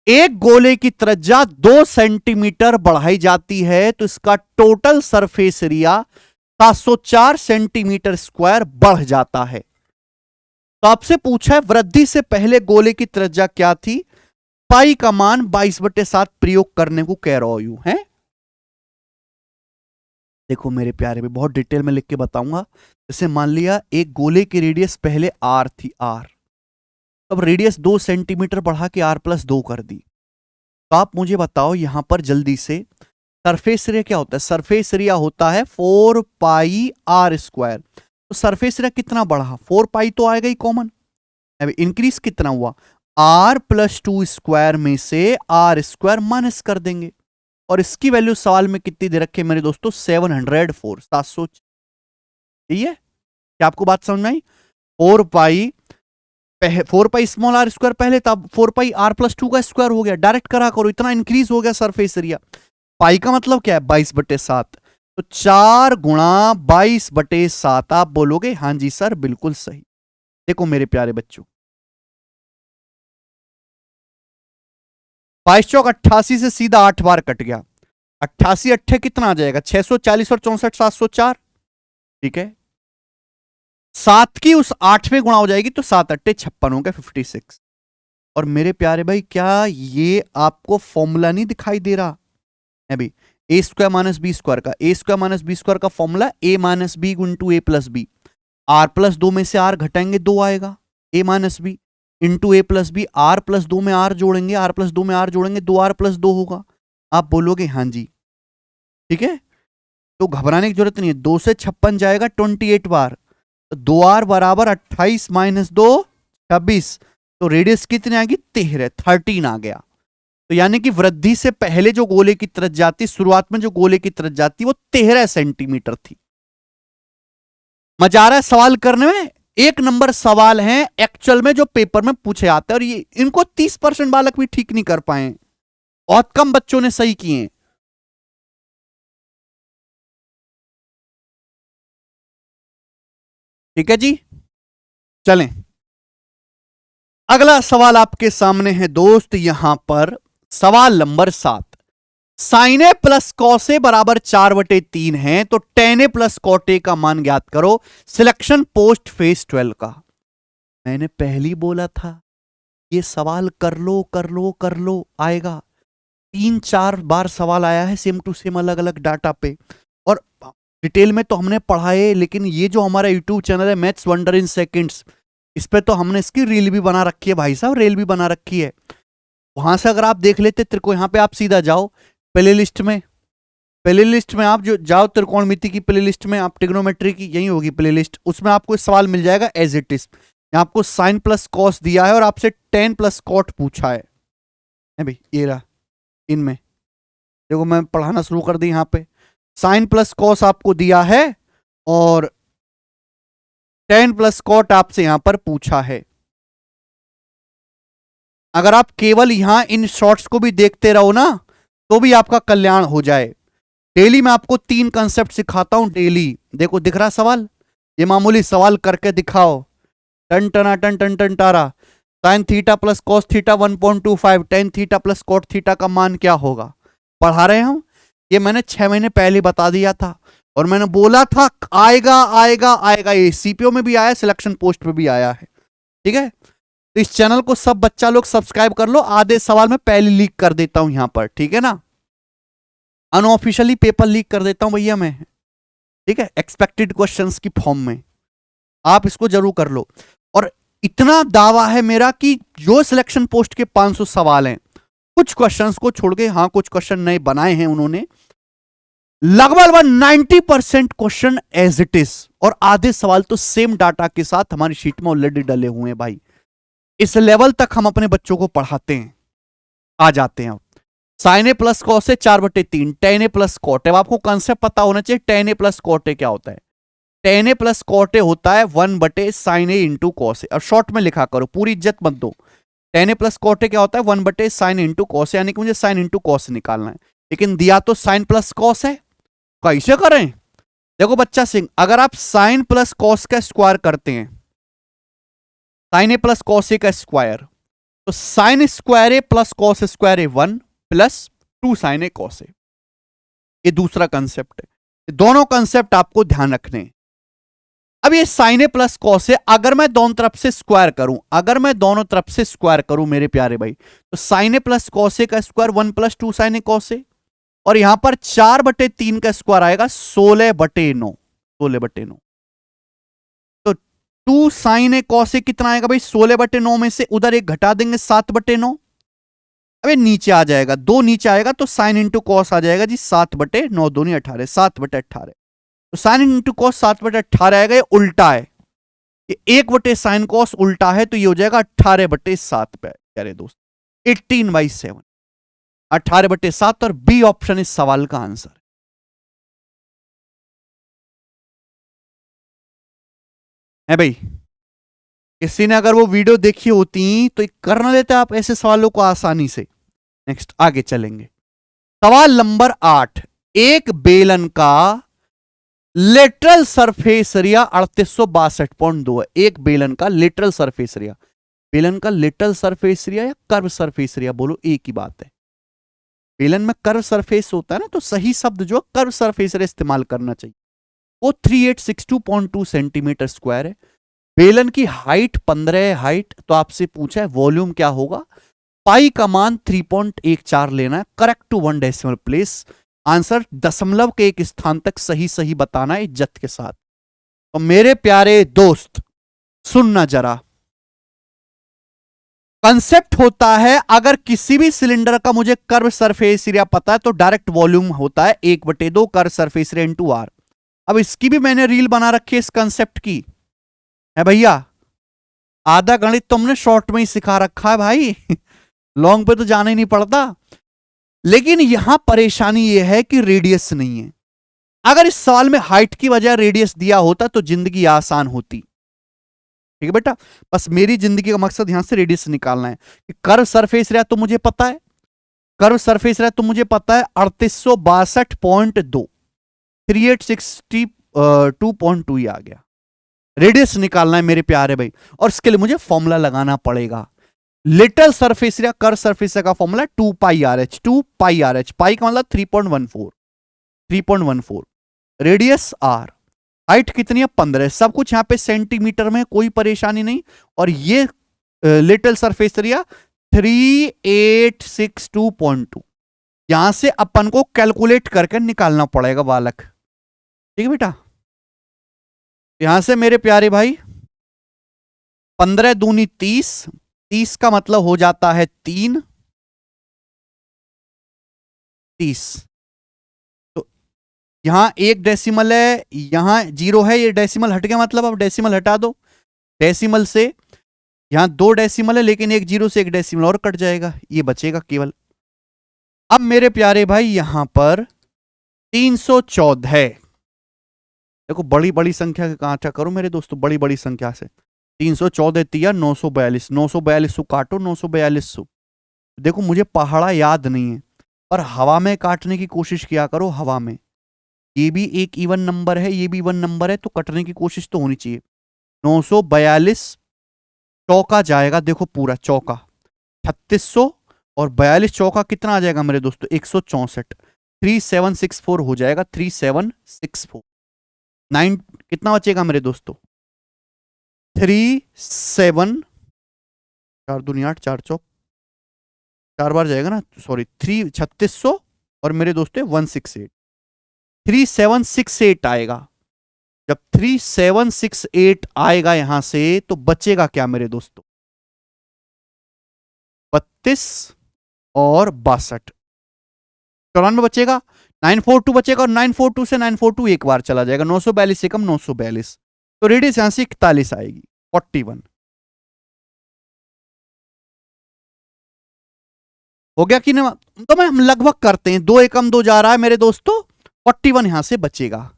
एक गोले की त्रिज्या 2 सेंटीमीटर बढ़ाई जाती है तो इसका total surface area 704 centimetre square बढ़ जाता है। तो आपसे पूछा है वृद्धि से पहले गोले की त्रिज्या क्या थी, पाई का मान 22/7 प्रयोग करने को कह रहा हूं है। देखो मेरे प्यारे में बहुत डिटेल में लिख के बताऊंगा। जैसे मान लिया एक गोले की रेडियस पहले आर थी, आर, अब रेडियस 2 सेंटीमीटर बढ़ा के r+2 कर दी। तो आप मुझे बताओ यहां पर जल्दी से सरफेस एरिया क्या होता है, सरफेस एरिया होता है 4 पाई r स्क्वायर। तो सरफेस एरिया कितना बढ़ा, 4 पाई तो आएगा ही कॉमन, अभी इंक्रीज कितना हुआ, r+2 स्क्वायर में से r स्क्वायर माइनस कर देंगे और इसकी वैल्यू सवाल में कितनी दे रखी है मेरे दोस्तों, 704, 700। यही है क्या आपको बात समझ में आई? 4 पाई स्मॉल आर स्क्वायर पहले था, 4 पाई r+2 का स्क्वायर हो गया, डायरेक्ट करा करो, इतना इंक्रीज हो गया सरफेस एरिया। पाई का मतलब क्या है, 22/7, तो 4 गुणा 22/7। आप बोलोगे हाँ जी सर बिल्कुल सही। देखो मेरे प्यारे बच्चों, 22 चौक 88 से सीधा 8 बार कट गया, 88 अट्ठे कितना आ जाएगा, 640 और 64 704। ठीक है, 7 की उस 8 में गुणा हो जाएगी तो 7 अट्ठे 56 हो गए, 56। और मेरे प्यारे भाई क्या ये आपको फॉर्मूला नहीं दिखाई दे रहा है भाई, A square minus B square का, A square minus B square का formula A minus B into A plus B, r+2 में से r घटाएंगे 2 आएगा, a minus B into A plus B, r+2 में r जोड़ेंगे, r+2 में r जोड़ेंगे 2r+2 होगा। आप बोलोगे हाँ जी, ठीक है, तो घबराने की जरूरत नहीं है, 2 से 56 जाएगा 28 बार, तो 2r बराबर 28 माइनस 2 26, तो रेडियस कितनी आ गई, 13 आ गया। तो यानी कि वृद्धि से पहले जो गोले की तरफ जाती, शुरुआत में जो गोले की तरफ जाती वो 13 सेंटीमीटर थी। मजा आ रहा है सवाल करने में? 1 नंबर सवाल है एक्चुअल में जो पेपर में पूछे आते हैं, और ये इनको 30% बालक भी ठीक नहीं कर पाए, बहुत कम बच्चों ने सही किए। ठीक है जी, चलें अगला सवाल आपके सामने है दोस्त, यहां पर सवाल number 7। Sine A plus cos A बराबर 4/3 है, तो tan A plus cot A का मान ज्ञात करो, सिलेक्शन पोस्ट फेज 12 का। मैंने पहले बोला था ये सवाल कर लो कर लो कर लो, आएगा 3-4 बार सवाल आया है सेम टू सेम अलग अलग डाटा पे, और डिटेल में तो हमने पढ़ाए, लेकिन ये जो हमारा यूट्यूब चैनल है मैथ्स वंडर इन सेकंड्स, इस पे तो हमने इसकी रील भी बना रखी है भाई साहब, रील भी बना रखी है, वहां से अगर आप देख लेते त्रिकोण, यहां पे आप सीधा जाओ प्ले लिस्ट में, प्ले लिस्ट में आप जो जाओ त्रिकोणमिति की प्ले लिस्ट में, आप ट्रिग्नोमेट्री की यही होगी प्ले लिस्ट, उसमें आपको इस सवाल मिल जाएगा एज इट इज। यहाँ आपको साइन प्लस कॉस दिया है और आपसे टेन प्लस कॉट पूछा है भाई, ये रहा इनमें, देखो मैं पढ़ाना शुरू कर दी, यहाँ पे साइन प्लस कॉस आपको दिया है और टेन प्लस कॉट आपसे यहां पर पूछा है। अगर आप केवल यहां इन शॉर्ट्स को भी देखते रहो ना तो भी आपका कल्याण हो जाए। डेली मैं आपको 3 कंसेप्ट सिखाता हूं डेली। देखो दिख रहा सवाल, ये मामूली सवाल करके दिखाओ, टन टना टन टन टन टारा, sine theta plus cos theta 1.25, tan theta plus cot theta का मान क्या होगा, पढ़ा रहे हम। ये मैंने 6 महीने पहले बता दिया था और मैंने बोला था आएगा आएगा आएगा, ये सीपीओ में भी आया, सिलेक्शन पोस्ट पे भी आया है। ठीक है, तो इस चैनल को सब बच्चा लोग सब्सक्राइब कर लो, आधे सवाल मैं पहले लीक कर देता हूं यहां पर, ठीक है ना, अनऑफिशियली पेपर लीक कर देता हूं भैया मैं, ठीक है, एक्सपेक्टेड क्वेश्चंस की फॉर्म में, आप इसको जरूर कर लो। और इतना दावा है मेरा कि जो सिलेक्शन पोस्ट के 500 सवाल हैं, कुछ क्वेश्चंस को छोड़ के, हाँ कुछ क्वेश्चन नए बनाए हैं उन्होंने, लगभग 90% क्वेश्चन एज इट इज, और आधे सवाल तो सेम डाटा के साथ हमारी शीट में ऑलरेडी डले हुए हैं भाई। इस लेवल तक हम अपने बच्चों को पढ़ाते हैं, आ जाते हैं। Sine A plus cos A 4/3, tan A plus cot A, आपको कंसेप्ट पता होना चाहिए tan A plus cot A क्या होता है। Tan A plus cot A होता है 1/sin A into cos A. अब शॉर्ट में लिखा करो, पूरी इज्जत मत दो। Tan A plus cot A क्या होता है, 1/sin इंटू कॉस ए, यानी कि मुझे साइन इंटू कॉस निकालना है, लेकिन दिया तो साइन प्लस कॉस है, कैसे करें। देखो बच्चा सिंह, अगर आप साइन प्लस कॉस का स्क्वायर करते हैं, साइन ए प्लस कॉस ए का स्क्वायर, तो sine square A plus cos square A 1 plus 2 sign A cos A, ये दूसरा कंसेप्ट है। दोनों कंसेप्ट आपको ध्यान रखने हैं। अब ये साइन ए प्लस कॉस ए, अगर मैं दोनों तरफ से स्क्वायर करूं, अगर मैं दोनों तरफ से स्क्वायर करूं मेरे प्यारे भाई, तो साइन ए प्लस कॉस ए का square 1 plus 2 sign A cos A, और यहां पर 4/3 का स्क्वायर आएगा 16/9, 16/9। तो 2 साइन ए कॉस ए कितना आएगा भाई, 16/9 में से उधर एक घटा देंगे 7/9, अबे नीचे आ जाएगा, 2 नीचे आएगा तो साइन इंटू कॉस आ जाएगा जी 7/9, 2 18, 7/18। तो साइन इंटू कॉस 7/18 आएगा, ये उल्टा है, ये 1/साइन कॉस उल्टा है, तो ये हो जाएगा 18/7 पे प्यारे दोस्त, 18/7। 18/7 और बी ऑप्शन इस सवाल का आंसर है भाई। किसी ने अगर वो वीडियो देखी होती तो कर ना देते आप ऐसे सवालों को आसानी से। नेक्स्ट आगे चलेंगे। सवाल नंबर 8, एक बेलन का लेटरल सरफेस एरिया 3862.2 है। एक बेलन का लेटरल सरफेस एरिया, बेलन का लेटरल सरफेस एरिया या कर्व सरफेस एरिया, बोलो एक ही बात है। बेलन में कर्व सरफेस होता है ना, तो सही शब्द जो कर्व सरफेस एरिया इस्तेमाल करना चाहिए। वो 3862.2 सेंटीमीटर स्क्वायर है। बेलन की हाइट 15 है, हाइट तो आपसे पूछा है वॉल्यूम क्या होगा। पाई का मान 3.14 लेना है, correct to 1 decimal place. Answer दशमलव के एक स्थान तक सही सही बताना है इज्जत के साथ। तो मेरे प्यारे दोस्त सुनना जरा, कंसेप्ट होता है अगर किसी भी सिलेंडर का मुझे कर्व सरफेस एरिया पता है तो डायरेक्ट वॉल्यूम होता है 1/2 curve surface area into R. अब इसकी भी मैंने रील बना रखी है इस कंसेप्ट की, है भैया। आधा गणित तुमने शॉर्ट में ही सिखा रखा है भाई लॉन्ग पे तो जाना ही नहीं पड़ता। लेकिन यहां परेशानी यह है कि रेडियस नहीं है। अगर इस सवाल में हाइट की वजह रेडियस दिया होता तो जिंदगी आसान होती। ठीक है बेटा, बस मेरी जिंदगी का मकसद यहां से रेडियस निकालना है। कि कर्व सरफेस एरिया तो मुझे पता है, कर्व सरफेस एरिया तो मुझे पता है 3862.2, 3862.2 ही आ गया। रेडियस निकालना है मेरे प्यारे भाई, और इसके लिए मुझे फॉर्मूला लगाना पड़ेगा। Little surface area curve surface का फॉर्मूला 2 पाई आर एच, 2 पाई आर एच, पाई का मतलब 3.14, रेडियस आर, हाइट कितनी है 15, सब कुछ यहां पे सेंटीमीटर में, कोई परेशानी नहीं। और ये लिटल सरफेस एरिया 3862.2, यहां से अपन को कैलकुलेट करके निकालना पड़ेगा बालक। ठीक है बेटा, यहां से मेरे प्यारे भाई 15 दूनी 30, 30 का मतलब हो जाता है 3, 30। तो यहां एक डेसिमल है, यहां 0 है, ये डेसिमल हट गया, मतलब अब डेसिमल हटा दो। डेसिमल से यहां 2 डेसिमल है, लेकिन एक 0 से एक डेसिमल और कट जाएगा, ये बचेगा केवल। अब मेरे प्यारे भाई यहां पर 314 है। देखो बड़ी बड़ी संख्या का कांटा करो मेरे दोस्तों, बड़ी बड़ी संख्या से 314 तिया 942, 942 सु काटो, 942 सु। देखो मुझे पहाड़ा याद नहीं है, और हवा में काटने की कोशिश किया करो, हवा में। ये भी एक इवन नंबर है, ये भी इवन नंबर है, तो कटने की कोशिश तो होनी चाहिए। 942 चौका जाएगा, देखो पूरा चौका 3600, और 42 चौका कितना आ जाएगा मेरे दोस्तों 164, 3764 हो जाएगा, 3764। 9 कितना बचेगा मेरे दोस्तों 37, 4 दूनी 8, 4 चौक 4 बार जाएगा ना, सॉरी 3600, और मेरे दोस्तों 168, 3768 आएगा। जब 3768 आएगा यहां से तो बचेगा क्या मेरे दोस्तों 32 और 62, 94 बचेगा, 942 बचेगा, और 942 से 942 एक बार चला जाएगा, 942 से कम 942, तो रेडियस यहां से 41 आएगी, 41। हो गया कि नहीं? तो मैं हम लगभग करते हैं, 2 एकम 2 जा रहा है मेरे दोस्तों, 41 यहां से बचेगा।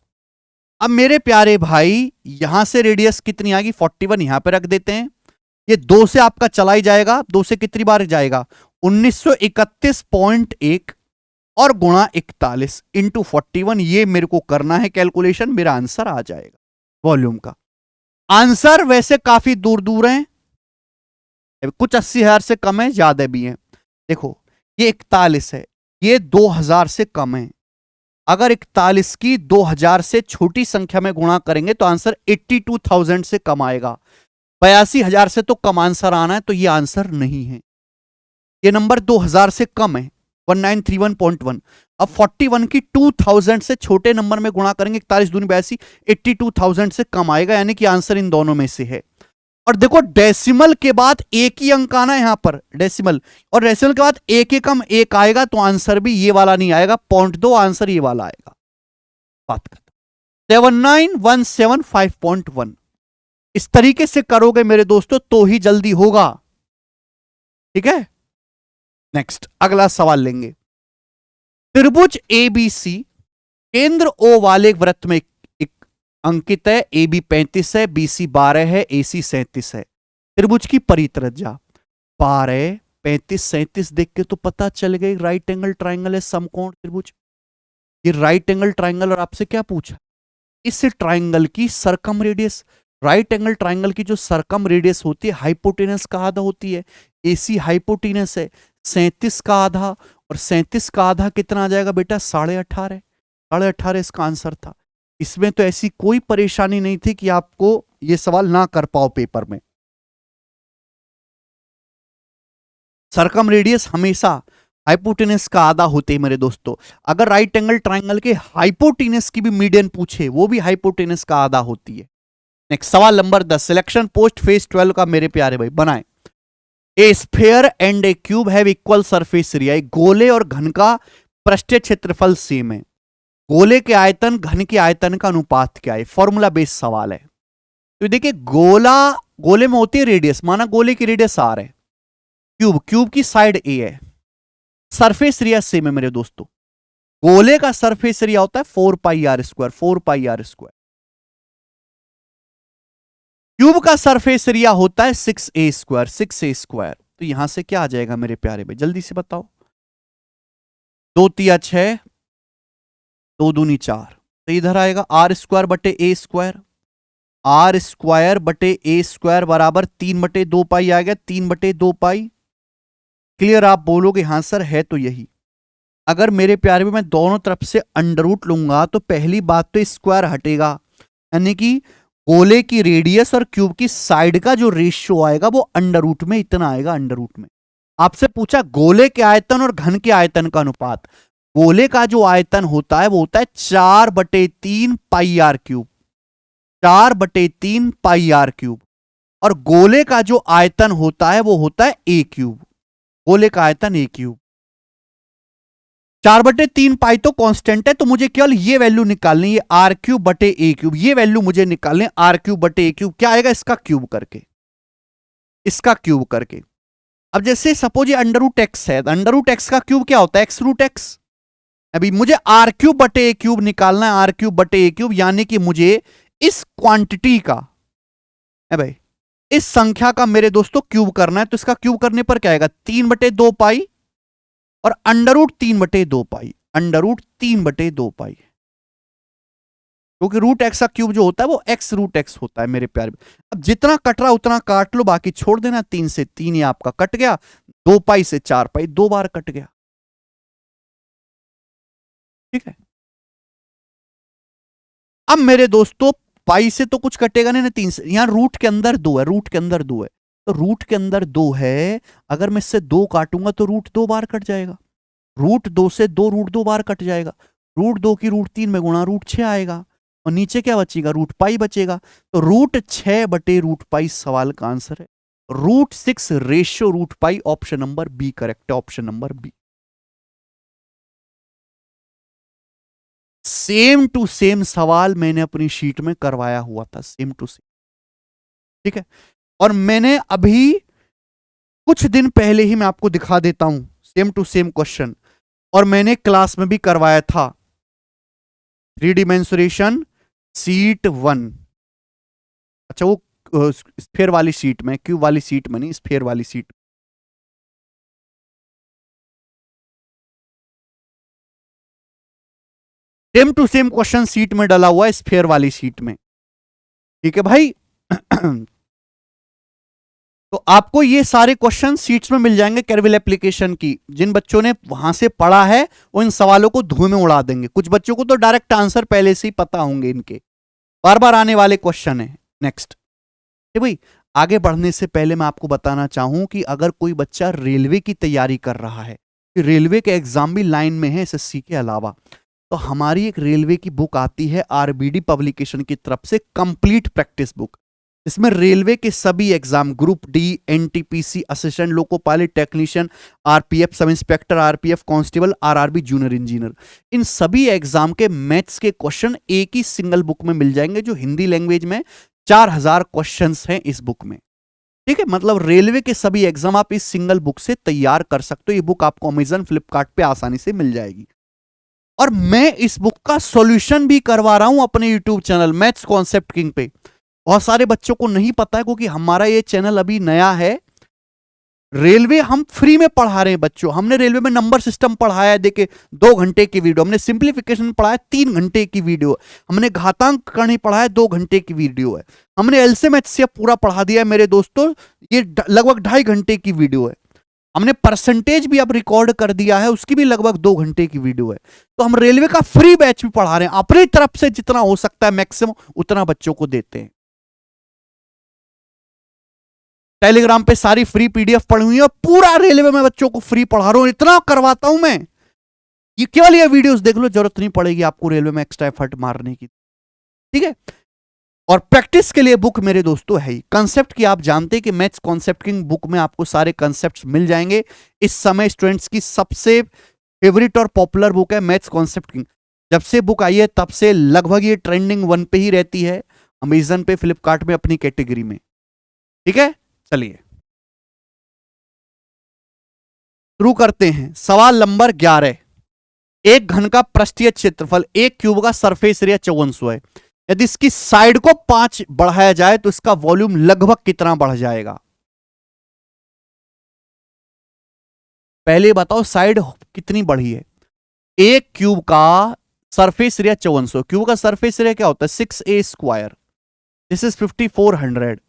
अब मेरे प्यारे भाई यहां से रेडियस कितनी आएगी 41, यहां पे रख देते हैं। ये 2 से आपका चला ही जाएगा, 2 से कितनी बार जाएगा 1931.1, और गुणा 41 इंटू 41, ये मेरे को करना है कैलकुलेशन, मेरा आंसर आ जाएगा वॉल्यूम का। आंसर वैसे काफी दूर दूर है, कुछ 80,000 से कम है, ज्यादा भी है। देखो ये 41 है, ये 2000 से कम है। अगर 41 की 2000 से छोटी संख्या में गुणा करेंगे तो आंसर 82,000 से कम आएगा। 82,000 से तो कम आंसर आना है, तो ये आंसर नहीं है। ये नंबर 2000 से कम है, 1931.1। अब 41 की 2000 से छोटे नंबर में गुणा करेंगे, 41 दूनी 82, 82,000 से कम आएगा, यानी कि आंसर इन दोनों में से है। और देखो डेसिमल के बाद एक ही अंक आना है यहां पर, डेसिमल, और डेसिमल के बाद एक एकम एक आएगा, तो आंसर भी ये वाला नहीं आएगा, 0.2 आंसर ये वाला आएगा। बात करता 79175.1। इस तरीके से करोगे मेरे दोस्तों तो ही जल्दी होगा। ठीक है, नेक्स्ट अगला सवाल लेंगे। त्रिभुज एबीसी केंद्र ओ वाले एक वृत्त में एक अंकित है। ए बी 35 है, बी सी 12 है, ए सी 37 है। त्रिभुज की परित्रज्या 12, 35, 37 देख के तो पता चल गई राइट एंगल ट्राइंगल है, समकोण त्रिभुज। ये राइट एंगल ट्राइंगल, और आपसे क्या पूछा, इस ट्राइंगल की सरकम रेडियस, राइट एंगल ट्राइंगल की जो सरकम रेडियस होती है हाइपोटेनस का आधा होती है। एसी हाइपोटेनस है 37 का आधा, और 37 का आधा कितना आ जाएगा बेटा, 18.5। 18.5 इसका आंसर था। इसमें तो ऐसी कोई परेशानी नहीं थी कि आपको ये सवाल ना कर पाओ पेपर में। सरकम रेडियस हमेशा हाइपोटेनस का आधा होते हैं मेरे दोस्तों। अगर राइट एंगल ट्राइंगल के हाइपोटेनस की भी मीडियन पूछे, वो भी हाइपोटेनस का आधा होती है। नेक्स्ट सवाल नंबर 10, सिलेक्शन पोस्ट फेज 12 का मेरे प्यारे भाई बनाए। A sphere and a cube have equal surface area. गोले और घन का पृष्ठीय क्षेत्रफल सेम है। गोले के आयतन घन के आयतन का अनुपात क्या है, फॉर्मूला बेस्ड सवाल है। तो देखिए गोले में होती है रेडियस, माना गोले की रेडियस आर है, क्यूब की साइड ए है, सरफेस एरिया सेम है मेरे दोस्तों। गोले का सरफेस एरिया होता है 4 pi r square, 4 pi r square. Cube का सरफेस एरिया होता है 6a स्क्वायर, 6a स्क्वायर। तो यहां से क्या आ जाएगा मेरे प्यारे भाई, जल्दी से बताओ। 2 तिया 6, 2 दूनी 4, तो इधर आएगा आर स्क्वायर बटे ए स्क्वायर। आर स्क्वायर बटे ए स्क्वायर बराबर 3/2 पाई आ गया, 3/2 पाई। क्लियर, आप बोलोगे हाँ सर है तो यही। अगर मेरे प्यारे में मैं दोनों तरफ से अंडर रूट लूंगा तो पहली बात तो स्क्वायर हटेगा, यानी कि गोले की रेडियस और क्यूब की साइड का जो रेशियो आएगा वो अंडर रूट में इतना आएगा, अंडर रूट में। आपसे पूछा गोले के आयतन और घन के आयतन का अनुपात। गोले का जो आयतन होता है वो होता है 4/3 pi r cube, 4/3 pi r cube. और गोले का जो आयतन होता है वो होता है ए क्यूब, गोले का आयतन ए क्यूब। 4/3 पाई तो कांस्टेंट है, तो मुझे केवल ये वैल्यू निकालनी है, आर क्यूब बटे ए क्यूब। ये वैल्यू मुझे निकालनी है, आर क्यूब बटे ए क्यूब। क्या आएगा, इसका क्यूब करके, इसका क्यूब करके। अब जैसे सपोज ये अंडर रूट एक्स है, अंडर रूट एक्स का क्यूब क्या होता है, एक्स रूट एक्स। अभी मुझे आर क्यूब बटे ए क्यूब निकालना है, आर क्यूब बटे ए क्यूब, यानी कि मुझे इस क्वांटिटी का भाई, इस संख्या का मेरे दोस्तों क्यूब करना है। तो इसका क्यूब करने पर क्या आएगा, 3/2 पाई और अंडर रूट 3/2 पाई, अंडर रूट 3/2 पाई। क्योंकि रूट एक्स का क्यूब जो होता है वो एक्स रूट एक्स होता है मेरे प्यारे। अब जितना कट रहा उतना काट लो, बाकी छोड़ देना। 3 से 3 ये आपका कट गया, 2 पाई से 4 पाई 2 बार कट गया। ठीक है, अब मेरे दोस्तों पाई से तो कुछ कटेगा नहीं ना, 3 से। यहां रूट के अंदर 2 है, रूट के अंदर 2 है, तो रूट के अंदर 2 है। अगर मैं इससे 2 काटूंगा तो रूट 2 बार कट जाएगा। रूट 2 से 2 रूट 2 बार कट जाएगा। रूट 2 की रूट 3 में गुणा रूट 6 आएगा, और नीचे क्या बचेगा, रूट पाई बचेगा। तो रूट 6 बटे रूट पाई सवाल का आंसर है। Root 6 ratio root pi, option number B correct है, option number B. Same to same सवाल मैंने अपनी शीट में करवाया हुआ था, सेम टू सेम। ठीक है, और मैंने अभी कुछ दिन पहले ही मैं आपको दिखा देता हूं सेम टू सेम क्वेश्चन, और मैंने क्लास में भी करवाया था। 3D mensuration seat 1। अच्छा, वो स्फेयर वाली सीट में, क्यूब वाली सीट में नहीं, स्फेयर वाली sheet. Same to same question sheet में डाला हुआ है, स्फेयर वाली सीट में। ठीक है भाई। तो आपको ये सारे क्वेश्चन सीट्स में मिल जाएंगे कैरविल एप्लीकेशन की। जिन बच्चों ने वहां से पढ़ा है वो इन सवालों को धुएं में उड़ा देंगे। कुछ बच्चों को तो डायरेक्ट आंसर पहले से ही पता होंगे, इनके बार बार आने वाले क्वेश्चन है। नेक्स्ट भाई, आगे बढ़ने से पहले मैं आपको बताना चाहूं कि अगर कोई बच्चा रेलवे की तैयारी कर रहा है, रेलवे के एग्जाम भी लाइन में है एसएससी के अलावा, तो हमारी एक रेलवे की बुक आती है आरबीडी पब्लिकेशन की तरफ से, कंप्लीट प्रैक्टिस बुक। इसमें रेलवे के सभी exam, group D, NTPC, assistant loco pilot technician, RPF sub inspector, RPF constable, RRB junior engineer, इन सभी एग्जाम के मैथ्स के क्वेश्चन एक ही सिंगल बुक में मिल जाएंगे, जो हिंदी लैंग्वेज में 4000 क्वेश्चंस हैं इस बुक में। ठीक है, मतलब रेलवे के सभी एग्जाम आप इस सिंगल बुक से तैयार कर सकते हो। ये बुक आपको अमेजन, फ्लिपकार्ट पे आसानी से मिल जाएगी। और मैं इस बुक का सॉल्यूशन भी करवा रहा हूं अपने YouTube channel maths concept king पे। बहुत सारे बच्चों को नहीं पता है क्योंकि हमारा ये चैनल अभी नया है। रेलवे हम फ्री में पढ़ा रहे हैं बच्चों। हमने रेलवे में नंबर सिस्टम पढ़ाया है, देखिए 2 घंटे की वीडियो, हमने सिंप्लीफिकेशन पढ़ाया 3 घंटे की वीडियो, हमने घातांक करनी पढ़ाया 2 घंटे की वीडियो है, हमने एलसीएम एचसीएफ पूरा पढ़ा दिया है मेरे दोस्तों, ये लगभग 2.5 घंटे की वीडियो है। हमने परसेंटेज भी अब रिकॉर्ड कर दिया है, उसकी भी लगभग 2 घंटे की वीडियो है। तो हम रेलवे का फ्री बैच भी पढ़ा रहे हैं, अपनी तरफ से जितना हो सकता है मैक्सिमम उतना बच्चों को देते हैं। टेलीग्राम पे सारी फ्री पीडीएफ पढ़ी हुई है और पूरा रेलवे में बच्चों को फ्री पढ़ा रहा हूं, इतना करवाता हूं मैं। ये केवल ये वीडियोस देख लो, जरूरत नहीं पड़ेगी आपको रेलवे में एक्स्ट्रा एफर्ट मारने की, ठीक है। और प्रैक्टिस के लिए बुक मेरे दोस्तों है ही। कंसेप्ट की आप जानते हैं कि मैथ्स कॉन्सेप्ट किंग बुक में आपको सारे कंसेप्ट्स मिल जाएंगे। इस समय स्टूडेंट्स की सबसे फेवरेट और पॉपुलर बुक है मैथ्स कॉन्सेप्ट किंग। जब से बुक आई है तब से लगभग ये ट्रेंडिंग 1 पे ही रहती है, अमेजन पे, फ्लिपकार्ट में, अपनी कैटेगरी में, ठीक है। चलिए शुरू करते हैं। सवाल नंबर 11। एक घन का पृष्ठीय क्षेत्रफल 1 क्यूब का सरफेस एरिया 5400 है। यदि इसकी साइड को 5 बढ़ाया जाए तो इसका वॉल्यूम लगभग कितना बढ़ जाएगा? पहले बताओ साइड कितनी बढ़ी है। 1 क्यूब का सरफेस एरिया 5400, क्यूब का सरफेस एरिया क्या होता है 6a², दिस इज 5400।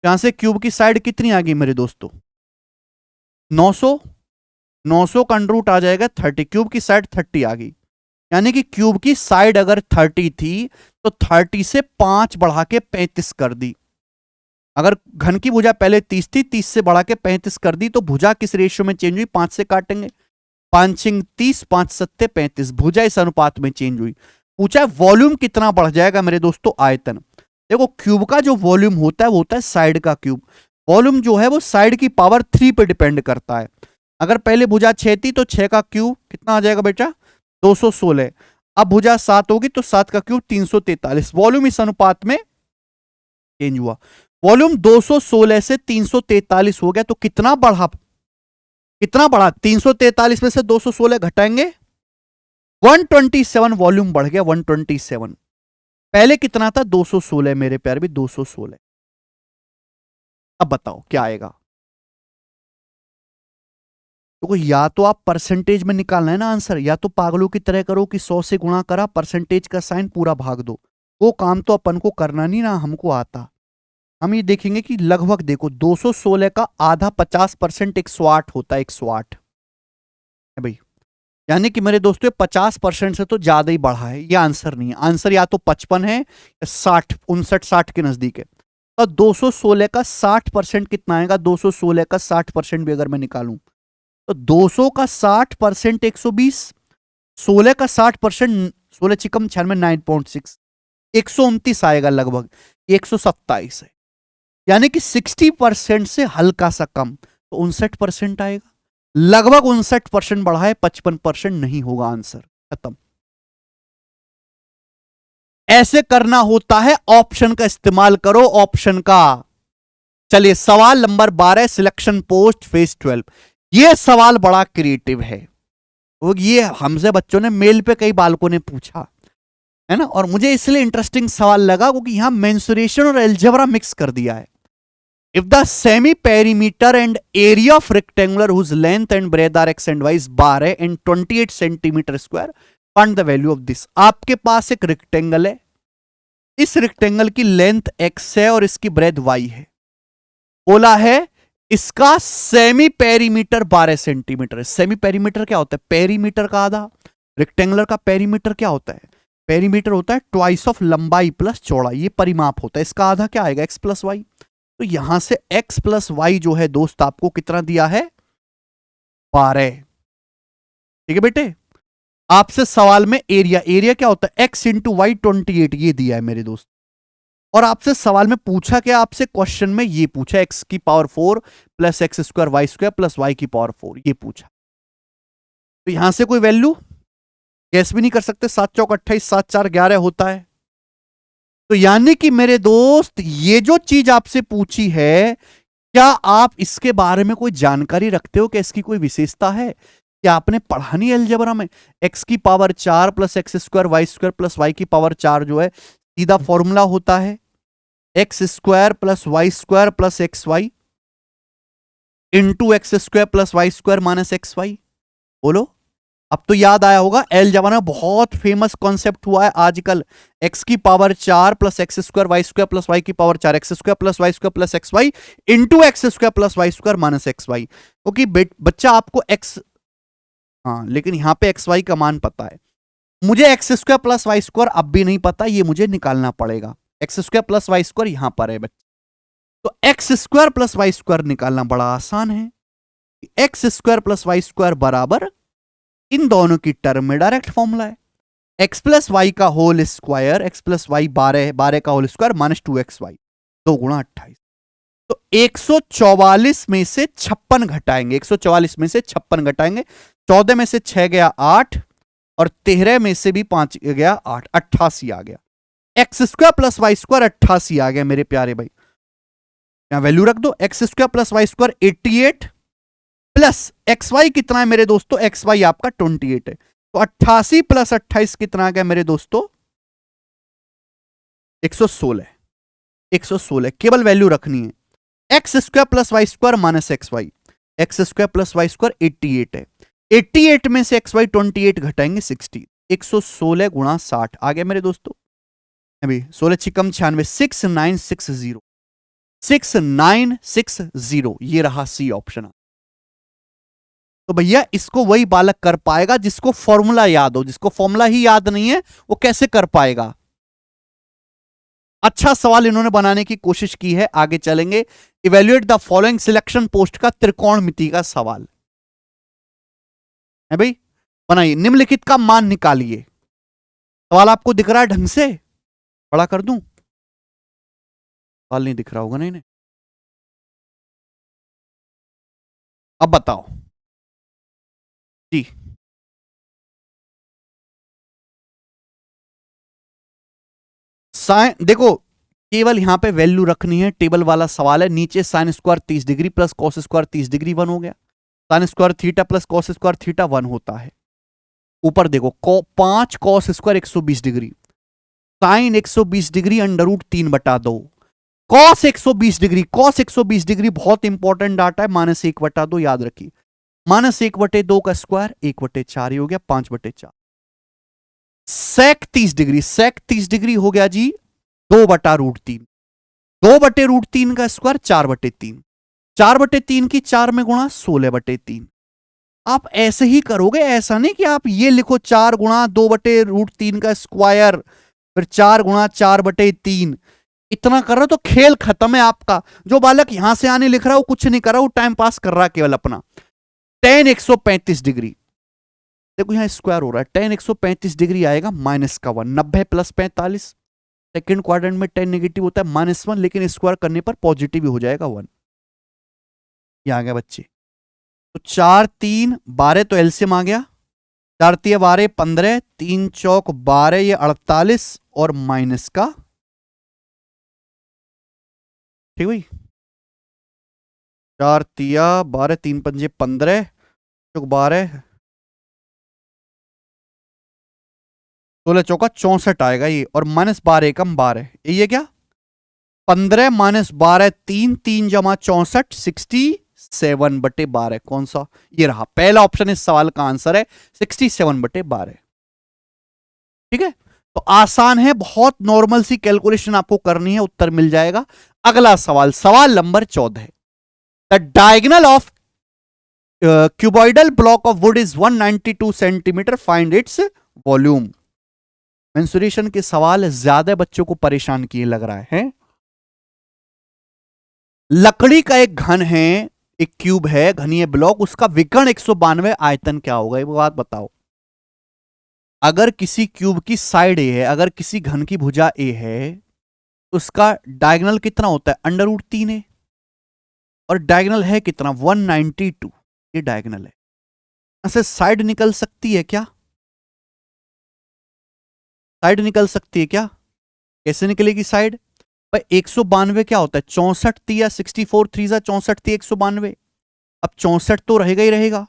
यहां से क्यूब की साइड कितनी आ गई मेरे दोस्तों 900, 900 का अंडर रूट आ जाएगा 30, क्यूब की साइड 30 आ गई। यानी कि क्यूब की साइड अगर 30 थी तो 30 से 5 बढ़ा के 35 कर दी। अगर घन की भुजा पहले 30 थी, 30 से बढ़ा के 35 कर दी, तो भुजा किस रेशियो में चेंज हुई 5 से काटेंगे, 5 6 30, 5 7 35, भुजा इस अनुपात में चेंज हुई। पूछा वॉल्यूम कितना बढ़ जाएगा मेरे दोस्तों आयतन। देखो क्यूब का जो वॉल्यूम होता है वो होता है साइड का क्यूब। वॉल्यूम जो है वो साइड की पावर 3 पे डिपेंड करता है। अगर पहले भुजा 6 थी तो 6 का क्यूब कितना आ जाएगा बेटा 216। अब भुजा 7 होगी तो 7 का क्यूब 343। वॉल्यूम इस अनुपात में चेंज हुआ। वॉल्यूम 216 से 343 हो गया तो कितना बढ़ा, कितना बढ़ा 343 में से 216 घटाएंगे 127 वॉल्यूम बढ़ गया 127। पहले कितना था 216 मेरे प्यार भी 216। अब बताओ क्या आएगा। तो या तो आप परसेंटेज में निकालना है ना आंसर, या तो पागलों की तरह करो कि 100 से गुणा करा परसेंटेज का साइन पूरा भाग दो। वो काम तो अपन को करना नहीं ना, हमको आता। हम ये देखेंगे कि लगभग देखो 216 का आधा 50% 108 होता है, 108 है भाई। यानी कि मेरे दोस्तों 50% से तो ज्यादा ही बढ़ा है। ये आंसर नहीं है, आंसर या तो 55 है या 60, 59-60 के नजदीक है। तो 216 का 60% कितना आएगा, 216 का 60% भी अगर मैं निकालूं तो 200 का 60% 120, 16 का 60%, 16 चिकम 96 9.6, 129 आएगा लगभग, 127 है। यानी कि 60% से हल्का सा कम, तो 59% आएगा। लगभग 59% बढ़ा है, 55% नहीं होगा आंसर, खत्म। ऐसे करना होता है, ऑप्शन का इस्तेमाल करो, ऑप्शन का। चलिए सवाल नंबर 12, सिलेक्शन पोस्ट फेज 12। यह सवाल बड़ा क्रिएटिव है, ये हमसे बच्चों ने मेल पे कई बालकों ने पूछा है ना, और मुझे इसलिए इंटरेस्टिंग सवाल लगा क्योंकि यहां मेंसुरेशन और एल्जेब्रा मिक्स कर दिया है। If the semi perimeter and area of rectangular whose length and breadth are x and y is 12 and 28 centimeter square, find the value of this। आपके पास एक रेक्टेंगल है, इस रेक्टेंगल की लेंथ x है और इसकी ब्रेथ y है। बोला है इसका सेमी पेरीमीटर 12 सेंटीमीटर है। सेमी पेरीमीटर क्या होता है, पेरीमीटर का आधा। रेक्टेंगुलर का पेरीमीटर क्या होता है, पेरीमीटर होता है ट्वाइस ऑफ लंबाई प्लस चौड़ाई, ये परिमाप होता है। इसका आधा क्या आएगा x प्लस वाई। तो यहां से x प्लस वाई जो है दोस्त आपको कितना दिया है 12, ठीक है बेटे। आपसे सवाल में एरिया, एरिया क्या होता है x इंटू वाई 28, ये दिया है मेरे दोस्त। और आपसे सवाल में पूछा क्या, आपसे क्वेश्चन में ये पूछा x की power 4 plus x square Y square plus Y की पावर 4, ये पूछा। तो यहां से कोई वैल्यू गैस भी नहीं कर सकते, 7 चौक 28, 7 4 11 होता है। तो यानी कि मेरे दोस्त ये जो चीज आपसे पूछी है, क्या आप इसके बारे में कोई जानकारी रखते हो कि इसकी कोई विशेषता है क्या आपने पढ़ा नहीं अलजेब्रा में? एक्स की power 4 plus x square Y square plus Y की पावर 4 जो है सीधा फॉर्मूला होता है X square plus Y square plus x Y into x square plus Y square minus x Y. बोलो, अब तो याद आया होगा। अलजेब्रा में बहुत फेमस कॉन्सेप्ट हुआ है आजकल, एक्स की power 4 plus x square Y square plus Y की power 4 x square plus Y square plus x Y into x square plus Y square minus x y. क्योंकि बच्चा आपको एक्स, हाँ लेकिन यहां पे एक्स वाई का मान पता है, मुझे X square plus Y square अब भी नहीं पता, ये मुझे निकालना पड़ेगा। X square plus Y square यहां पर है बच्चे, तो X square plus Y square निकालना बड़ा आसान है। X square plus Y square बराबर इन दोनों की टर्म में डायरेक्ट फॉर्मूला है एक्स प्लस वाई का whole square, X plus Y 12, 12 का होल स्क्वायर माइनस 2 XY, 2 गुणा 28। तो 144 में से 56 घटाएंगे, 144 में से 56 घटाएंगे, 14 में से 6 गया 8 और 13 में से भी 5 गया 8, 88 आ गया। X square plus Y square 88 आ गया मेरे प्यारे भाई। यहां वैल्यू रख दो, X square plus Y square 88 plus x Y कितना है मेरे दोस्तों, एक्स वाई आपका 28 है, तो 88 प्लस 28 कितना आ गया मेरे दोस्तों, 116। 116 केवल वैल्यू रखनी है। X square plus Y square minus x Y, X square plus Y square 88 है, 88 में से एक्स वाई 28 घटाएंगे 60, 116 गुणा 60 आ गया मेरे दोस्तों। अभी 16 छिकम 96, 6960, 6960 ये रहा सी ऑप्शन। तो भैया इसको वही बालक कर पाएगा जिसको फॉर्मूला याद हो, जिसको फॉर्मूला ही याद नहीं है वो कैसे कर पाएगा। अच्छा सवाल इन्होंने बनाने की कोशिश की है, आगे चलेंगे। Evaluate the following selection post का त्रिकोणमिति का सवाल है भाई, बनाइए। निम्नलिखित का मान निकालिए। सवाल आपको दिख रहा है ढंग से, बड़ा कर दूं? सवाल नहीं दिख रहा होगा, नहीं। अब बताओ जी। साइन देखो, केवल यहां पे वैल्यू रखनी है, टेबल वाला सवाल है। नीचे sine square 30 degree plus cos square 30 degree 1 हो गया, sine square theta plus cos square theta 1 होता है। ऊपर देखो 5 cos square 120 degree, sine 120 degree under root 3/2, cos 120 degree, cos 120 degree बहुत इंपॉर्टेंट डाटा है, -1/2 याद रखिए। -1/2 का स्क्वायर 1/4 ही हो गया, 5/4। सेक 30 डिग्री, सेक 30 डिग्री हो गया जी 2/√3, 2/√3 का स्क्वायर 4/3, 4/3 की 4 में गुणा 16/3। आप ऐसे ही करोगे, ऐसा नहीं कि आप ये लिखो 4 गुणा 2/√3 का स्क्वायर फिर 4 गुणा 4/3, इतना कर रहा तो खेल खत्म है आपका। जो बालक यहां से आने लिख रहा है वो कुछ नहीं कर रहा, वो टाइम पास कर रहा है केवल अपना। tan 135 डिग्री, देखो यहां स्क्वायर हो रहा है, tan 135 डिग्री आएगा -1, 90 प्लस 45, सेकेंड क्वाड्रेंट में tan नेगेटिव होता है -1, लेकिन स्क्वायर करने पर पॉजिटिव ही हो जाएगा 1। ये आ गया बच्चे। तो 4 3 12 तो एलसीएम आ गया, 4 3 12 15, 3 चौक 12, ये 48 और माइनस का, ठीक भाई। 4 3 12, 3 5 15, चौक 12, 16 चौका 64 आएगा ये, और -12 एकम 12, ये क्या 15 -12 3, 3 जमा 64, 67/12। कौन सा? ये रहा पहला ऑप्शन, इस सवाल का आंसर है 67/12। ठीक है, तो आसान है, बहुत नॉर्मल सी कैलकुलेशन आपको करनी है, उत्तर मिल जाएगा। अगला सवाल, सवाल नंबर 14 है। The diagonal of cuboidal block of would is 192 centimetre, find its volume. Mensuration के सवाल ज्यादा बच्चों को परेशान किए लग रहा है। लकड़ी का एक घन है, एक क्यूब है, घनीय ब्लॉक, उसका विकर्ण 192, आयतन क्या होगा, ये बात बताओ। अगर किसी क्यूब की साइड ए है, अगर किसी घन की भुजा ए है, तो उसका डायगोनल कितना होता है, √3 है, और डायगोनल है कितना 192, ये डायगोनल है। ऐसे साइड निकल सकती है क्या, साइड निकल सकती है क्या? कैसे निकलेगी साइड भाई? 192 क्या होता है, 64 तिया 64 3 64 थी 192, अब 64 तो रहेगा ही रहेगा,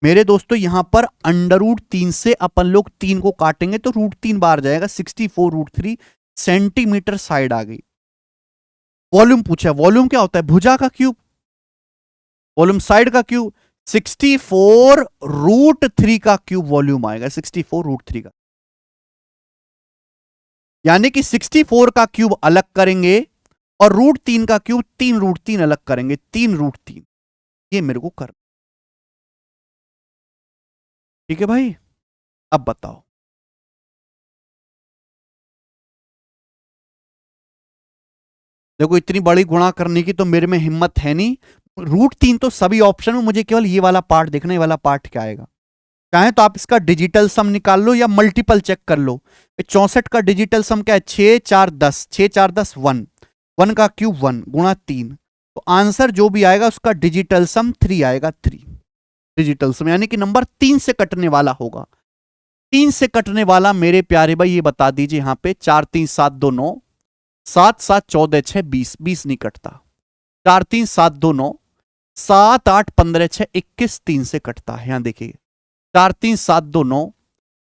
मेरे दोस्तों यहां पर √3 से अपन लोग 3 को काटेंगे तो √3 बार जाएगा, 64√3 सेंटीमीटर साइड आ गई। वॉल्यूम पूछा, वॉल्यूम क्या होता है? भुजा का क्यूब, वॉल्यूम साइड का क्यूब, 64√3 का क्यूब वॉल्यूम आएगा, 64√3 का। यानी कि 64 का क्यूब अलग करेंगे और √3 का क्यूब 3√3 अलग करेंगे, 3√3। ये मेरे को कर, ठीक है भाई। अब बताओ, देखो इतनी बड़ी गुणा करने की तो मेरे में हिम्मत है नहीं। √3 तो सभी ऑप्शन में, मुझे केवल ये वाला पार्ट देखना, ये वाला पार्ट क्या आएगा। चाहे तो आप इसका डिजिटल सम निकाल लो या मल्टीपल चेक कर लो। 64 का डिजिटल सम क्या है? 6 4 10, 6 4 10 1, 1 का क्यूब 1 गुणा 3, तो आंसर जो भी आएगा उसका डिजिटल सम 3 आएगा, 3 डिजिटल सम, यानी कि नंबर 3 से कटने वाला होगा। 3 से कटने वाला मेरे प्यारे भाई ये बता दीजिए यहां पे। 4 3 7 2 9, 7 7 14 6 20, 20 नहीं कटता। 4 3 7 2 9, 7 8 15 6 21, 3 से कटता है। यहां देखिए 4 3 7 2 9,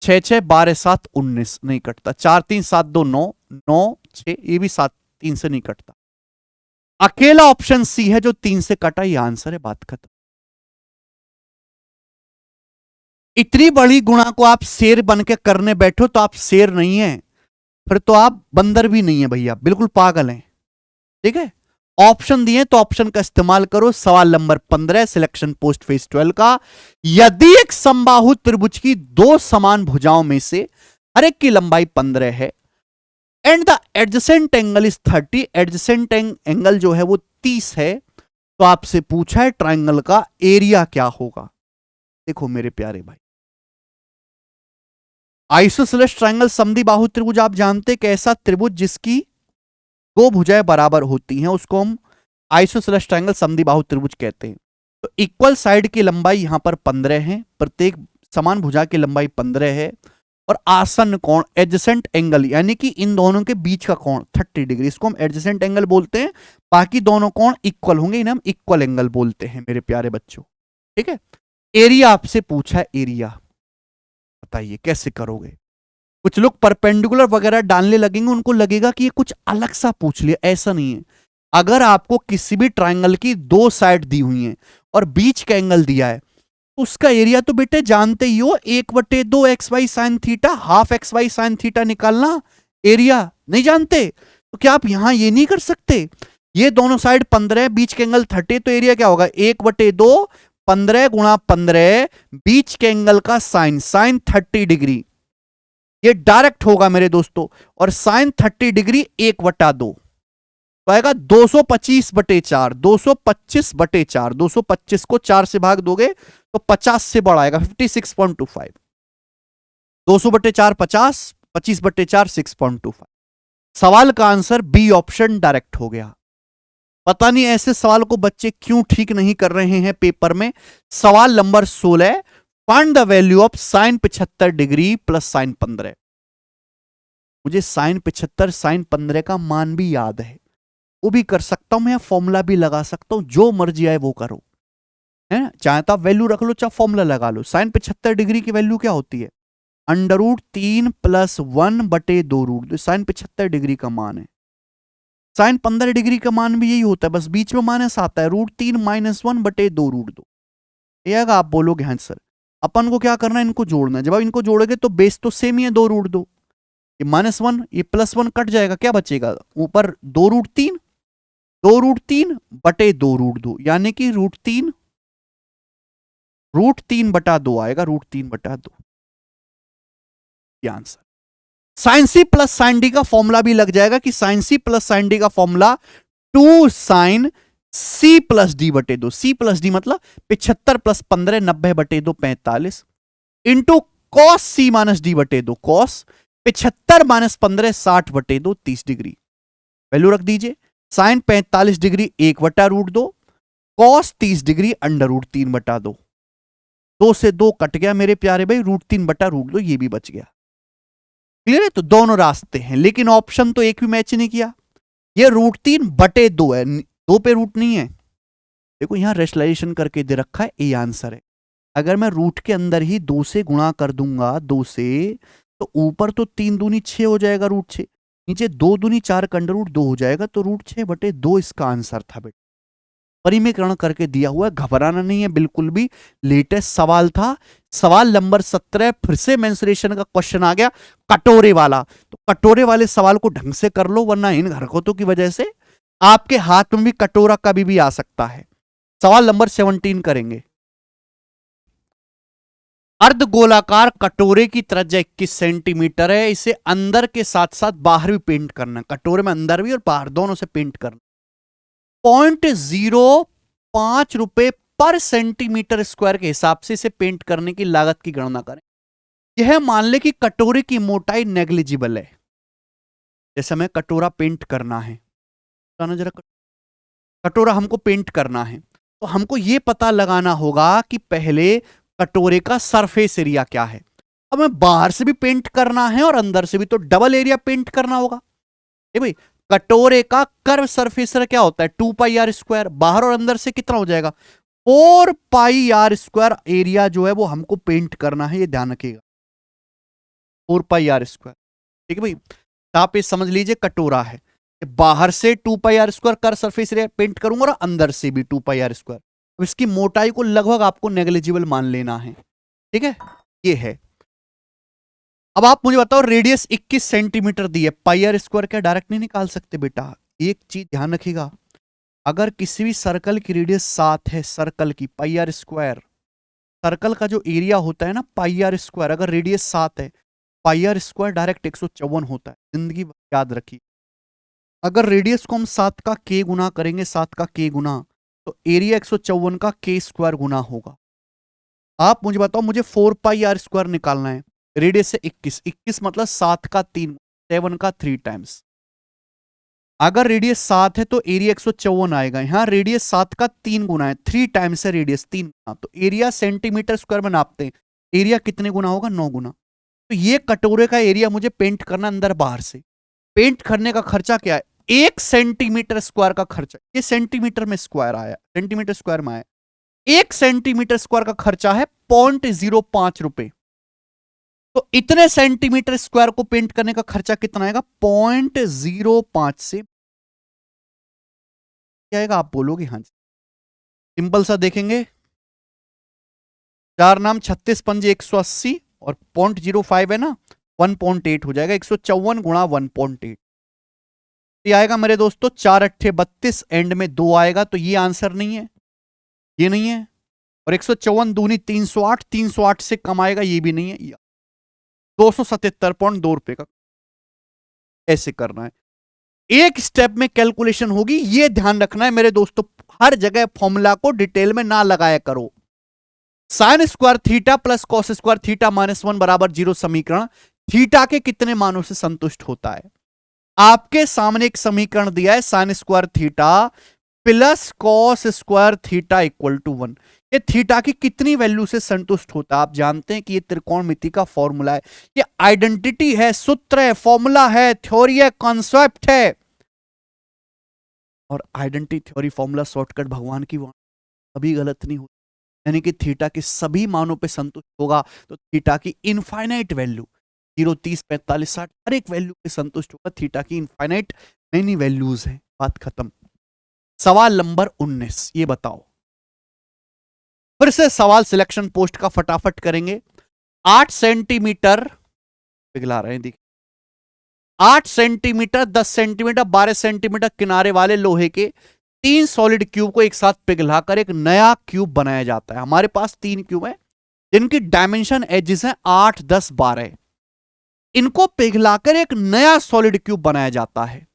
6 6 12 7 19 नहीं कटता। 4 3 7 2 9, 9 6, ये भी 7 3 से नहीं कटता। अकेला ऑप्शन सी है जो 3 से कटा, ये आंसर है, बात खत्म। इतनी बड़ी गुणा को आप शेर बन के करने बैठो तो आप शेर नहीं है, फिर तो आप बंदर भी नहीं है भैया, बिल्कुल पागल हैं। ठीक है, ऑप्शन दिए तो ऑप्शन का इस्तेमाल करो। सवाल नंबर 15 सिलेक्शन पोस्ट फेज 12 का, यदि एक समबाहु त्रिभुज की दो समान भुजाओं में से हर एक की लंबाई 15 है and the adjacent angle is 30, adjacent angle जो है वो 30 है, तो आपसे पूछा है ट्राइंगल का एरिया क्या होगा। देखो मेरे प्यारे भाई, आइसोसेलेस ट्राइंगल समद्विबाहु त्रिभुज आप जानते हैं, कैसा त्रिभुज जिसकी दो भुजाएं बराबर होती हैं उसको हम आइसोसेलेस ट्राइंगल समद्विबाहु त्रिभुज कहते हैं। तो इक्वल साइड की लंबाई यहां पर 15 है, प्रत्येक समान भुजा की लंबाई 15 है, और आसन्न कोण एडजेसेंट एंगल यानी कि इन दोनों के बीच का कोण 30 डिग्री, इसको हम एडजेसेंट एंगल बोलते हैं। बाकी दोनों कोण इक्वल होंगे, इन्हें हम इक्वल एंगल बोलते हैं मेरे प्यारे बच्चों। ठीक है, एरिया आपसे पूछा है, एरिया बताइए कैसे करोगे। कुछ लोग परपेंडिकुलर वगैरह डालने लगेंगे, उनको लगेगा कि ये कुछ अलग सा पूछ लिया, ऐसा नहीं है। अगर आपको किसी भी ट्राइंगल की दो साइड दी हुई हैं और बीच का एंगल दिया है, उसका एरिया तो बेटे जानते ही हो, 1/2 XY sin theta, half XY sin theta निकालना एरिया नहीं जानते? तो क्या आप यहां ये नहीं कर सकते? ये दोनों साइड 15, बीच के एंगल 30, तो एरिया क्या होगा? 1/2 15 गुणा 15, बीच के एंगल का साइन, साइन 30 डिग्री, ये डायरेक्ट होगा मेरे दोस्तों। और साइन 30 डिग्री 1/2 तो आएगा 225/4, 225/4, 225 को 4 से भाग दोगे तो 50 से बड़ा आएगा, 56.25, 200/4 50, 25/4 6.25। सवाल का आंसर बी ऑप्शन डायरेक्ट हो गया। पता नहीं ऐसे सवाल को बच्चे क्यों ठीक नहीं कर रहे हैं पेपर में। सवाल number 16, find the value of sine 75 degree plus sign 15। मुझे साइन 75 साइन 15 का मान भी याद है, वो भी कर सकता हूं मैं, फॉर्मूला भी लगा सकता हूं, जो मर्जी आए वो करो, है ना। चाहे तो आप वैल्यू रख लो, चाहे फॉर्मूला लगा लो। साइन 75 डिग्री की वैल्यू क्या होती है? √3 + 1/2√2, साइन 75 डिग्री का मान है। साइन 15 डिग्री का मान भी यही होता है, बस बीच में माइनस आता है, √3 - 1/2√2। ये आएगा, आप बोलोगे हाँ सर, अपन को क्या करना है? इनको जोड़ना है। जब आप इनको जोड़ोगे तो बेस तो सेम ही है, 2√2, ये -1 ये +1 कट जाएगा, क्या बचेगा ऊपर? 2√3, 2√3/2√2, यानी कि √3/2 आएगा, √3/2 ये answer. Sine C plus sine D का फॉर्मूला भी लग जाएगा कि sine C plus sine D का formula 2 sin C + D/2, C + D मतलब 75 + 15 90/2 45 into cos C - D/2, cos 75 - 15 60/2 30 degree. Value रख दीजिए, साइन 45 डिग्री 1/√2, कॉस 30 डिग्री √3/2, 2 से 2 कट गया मेरे प्यारे भाई, √3/√2 ये भी बच गया। क्लियर है? तो दोनों रास्ते हैं, लेकिन ऑप्शन तो एक भी मैच नहीं किया। ये √3/2 है, 2 पे रूट नहीं है। देखो यहां रेशनलाइजेशन करके दे रखा है, ए आंसर है। अगर मैं रूट के अंदर ही 2 से गुणा कर दूंगा, 2 से, तो ऊपर तो 3 दूनी 6 हो जाएगा रूट 6, नीचे 2 दूनी 4 का अंडर रूट 2 हो जाएगा, तो रूट 6/2 इसका आंसर था बेटा। परिमीकरण करके दिया हुआ है, घबराना नहीं है बिल्कुल भी। लेटेस्ट सवाल था, सवाल नंबर 17। फिर से मेंसुरेशन का क्वेश्चन आ गया, कटोरे वाला। तो कटोरे वाले सवाल को ढंग से कर लो, वरना इन हरकतों की वजह से आपके हाथ में भी कटोरा कभी भी आ सकता है। सवाल नंबर 17 करेंगे। अर्धगोलाकार कटोरे की त्रिज्या 21 सेंटीमीटर है। इसे अंदर के साथ साथ बाहर भी पेंट करना है। कटोरे में अंदर भी और बाहर दोनों से पेंट करना। 0.05 रुपए पर सेंटीमीटर स्क्वायर के हिसाब से इसे पेंट करने की लागत की गणना करें। यह मान ले कि कटोरे की मोटाई नेग्लिजिबल है। जैसे हमें कटोरा पेंट करना है, जरा कटोरा हमको पेंट करना है, तो हमको यह पता लगाना होगा कि पहले कटोरे का सरफेस एरिया क्या है। अब हमें बाहर से भी पेंट करना है और अंदर से भी, तो डबल एरिया पेंट करना होगा। ये भाई कटोरे का कर्व सरफेस एरिया क्या होता है, 2πr²। बाहर और अंदर से कितना हो जाएगा, 4πr² एरिया जो है वो हमको पेंट करना है, ये ध्यान रखिएगा, 4πr²। ठीक है भाई, तो आप ये समझ लीजिए कटोरा है, बाहर से 2πr² curved surface area paint करूंगा और अंदर से भी 2πr²। इसकी मोटाई को लगभग आपको नेग्लिजिबल मान लेना है। ठीक है, ये है। अब आप मुझे बताओ, रेडियस 21 सेंटीमीटर दी है, πr² क्या डायरेक्ट नहीं निकाल सकते बेटा। एक चीज ध्यान रखिएगा, अगर किसी भी सर्कल की रेडियस 7 है, सर्कल की πr², सर्कल का जो एरिया होता है ना πr², अगर रेडियस 7 है, πr² डायरेक्ट 154 होता है। जिंदगी याद रखिए, अगर रेडियस को हम 7 का k गुना करेंगे, 7 का k गुना, तो एरिया 154 का k² गुना होगा। आप मुझे बताओ, मुझे 4πr² निकालना है, रेडियस से 21 मतलब 7 का 3, 7 का 3 टाइम्स। अगर रेडियस 7 है तो एरिया 154 आएगा। यहां रेडियस 7 का 3 गुना है, 3 टाइम्स है रेडियस, 3 गुना, तो एरिया सेंटीमीटर स्क्वायर में नापते हैं, एरिया कितने गुना होगा, 9 गुना। तो ये कटोरे का एरिया मुझे पेंट करना अंदर बाहर से। पेंट करने का खर्चा क्या है, 1 सेंटीमीटर स्क्वायर का खर्चा, ये सेंटीमीटर में स्क्वायर आया, सेंटीमीटर स्क्वायर में आया, 1 सेंटीमीटर स्क्वायर का खर्चा है 0.05 रुपए। तो इतने सेंटीमीटर स्क्वायर को पेंट करने का खर्चा कितना आएगा, 0.05 से क्या आएगा, आप बोलोगे हाँ जी। सिंपल सा देखेंगे, 4 नाम 36 पंजे 180 और 0.05 है ना, 1.8 हो जाएगा, 154 गुणा 1.8। ये आएगा मेरे दोस्तों 4 अट्ठे 32, एंड में 2 आएगा, तो ये आंसर नहीं है, ये नहीं है। और 154 दूनी 308, 308 से कम आएगा, ये भी नहीं है। 277.2 रुपए का ऐसे करना है। एक स्टेप में कैलकुलेशन होगी, ये ध्यान रखना है मेरे दोस्तों, हर जगह फॉर्मूला को डिटेल में ना लगाया करो। Sign square theta plus cos square theta -1 बराबर 0 समीकरण थीटा के कितने मानों से संतुष्ट होता है। आपके सामने एक समीकरण दिया है, sine square theta plus cos square theta equal to 1। ये थीटा की कितनी वैल्यू से संतुष्ट होता है। आप जानते हैं कि ये त्रिकोणमिति का फॉर्मूला है, ये आइडेंटिटी है, सूत्र है, फॉर्मूला है, थ्योरी है, कॉन्सेप्ट है। और आइडेंटिटी, थ्योरी, फॉर्मूला, शॉर्टकट भगवान की वाणी कभी गलत नहीं होती। यानी कि थीटा के सभी मानों पे संतुष्ट होगा, तो थीटा की इनफाइनाइट वैल्यू 0, 30, 45, 60 हर एक वैल्यू पे संतुष्ट होगा। थीटा की इनफाइनाइट मेनी वैल्यूज है, बात खत्म। सवाल नंबर 19, ये बताओ, फिर से सवाल सिलेक्शन पोस्ट का फटाफट करेंगे। 8 सेंटीमीटर पिघला रहे हैं, देखिए 8 सेंटीमीटर, 10 सेंटीमीटर, 12 सेंटीमीटर किनारे वाले लोहे के 3 सॉलिड क्यूब को एक साथ पिघलाकर एक नया क्यूब बनाया जाता है। हमारे पास 3 क्यूब है जिनकी डायमेंशन एजेस हैं 8, 10, 12। इनको पिघलाकर एक नया सॉलिड क्यूब बनाया जाता है।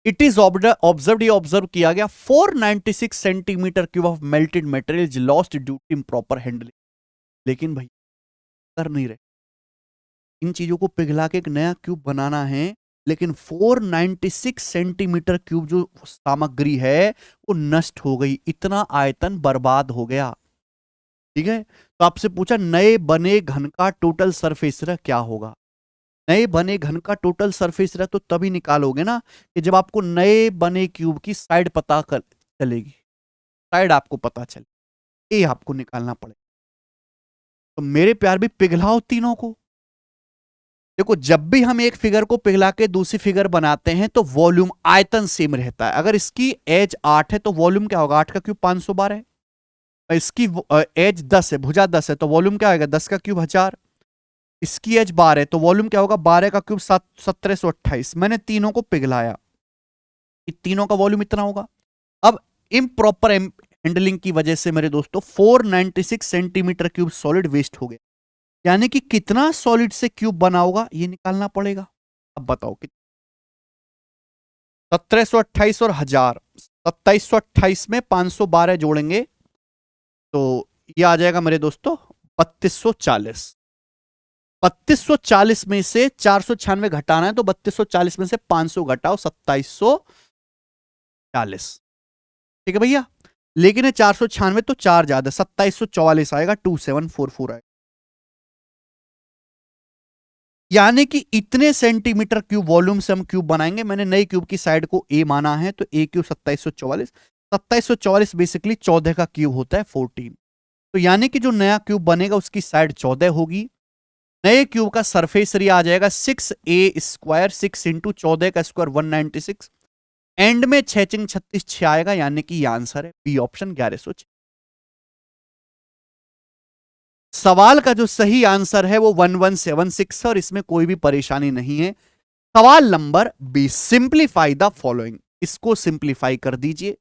इट इज ऑब्जर्व किया गया 496 centimetre cube of melted material is lost due to improper handling. लेकिन भाई कर नहीं रहे, इन चीजों को पिघला के एक नया क्यूब बनाना है, लेकिन 496 सेंटीमीटर क्यूब जो सामग्री है वो नष्ट हो गई, इतना आयतन बर्बाद हो गया। ठीक है, तो आपसे पूछा नए बने घन का टोटल सरफेस एरिया क्या होगा। नए बने घन का टोटल सरफेस एरिया तो तभी निकालोगे ना कि जब आपको नए बने क्यूब की साइड पता चलेगी, साइड आपको पता चले। ए आपको निकालना पड़ेगा। तो मेरे प्यार भी पिघलाओ तीनों को। देखो जब भी हम एक फिगर को पिघला के दूसरी फिगर बनाते हैं तो वॉल्यूम आयतन सेम रहता है। अगर इसकी एज 8 है तो वॉल्यूम क्या होगा, 8 का क्यूब 512 है। इसकी एज 10 है, भुजा 10 है, तो वॉल्यूम क्या आएगा, 10 का क्यूब 1000। इसकी एज 12 है तो वॉल्यूम क्या होगा, 12 का क्यूब 1728। मैंने तीनों को पिघलाया, तीनों का वॉल्यूम इतना होगा। अब इम्प्रॉपर हैंडलिंग की वजह से मेरे दोस्तों 496 सेंटीमीटर क्यूब सॉलिड वेस्ट हो गया। यानी कि कितना सॉलिड से क्यूब बना होगा ये निकालना पड़ेगा। अब बताओ कितना, 1728 और 1000, 2728 में 512 जोड़ेंगे तो ये आ जाएगा मेरे दोस्तों 3240। 3240 में से 496 घटाना है तो 3240 में से 500 घटाओ 2740। ठीक है भैया, लेकिन है 496 तो 4 ज्यादा, 2744 आएगा, 2744 आएगा। यानी कि इतने सेंटीमीटर क्यूब वॉल्यूम से हम क्यूब बनाएंगे। मैंने नई क्यूब की साइड को ए माना है तो ए क्यूब 2744। 2744 बेसिकली 14 का क्यूब होता है 14। तो यानी कि जो नया क्यूब बनेगा उसकी साइड 14 होगी। नए क्यूब का सरफेस एरिया आ जाएगा 6a², 6 इंटू 14 का स्क्वायर 196। एंड में 6 चिंग 36 6 आएगा, यानी कि यह आंसर है बी ऑप्शन 1106। सवाल का जो सही आंसर है वो 1176 है और इसमें कोई भी परेशानी नहीं है। सवाल नंबर 20, सिंप्लीफाई द फॉलोइंग। इसको सिंप्लीफाई कर दीजिए।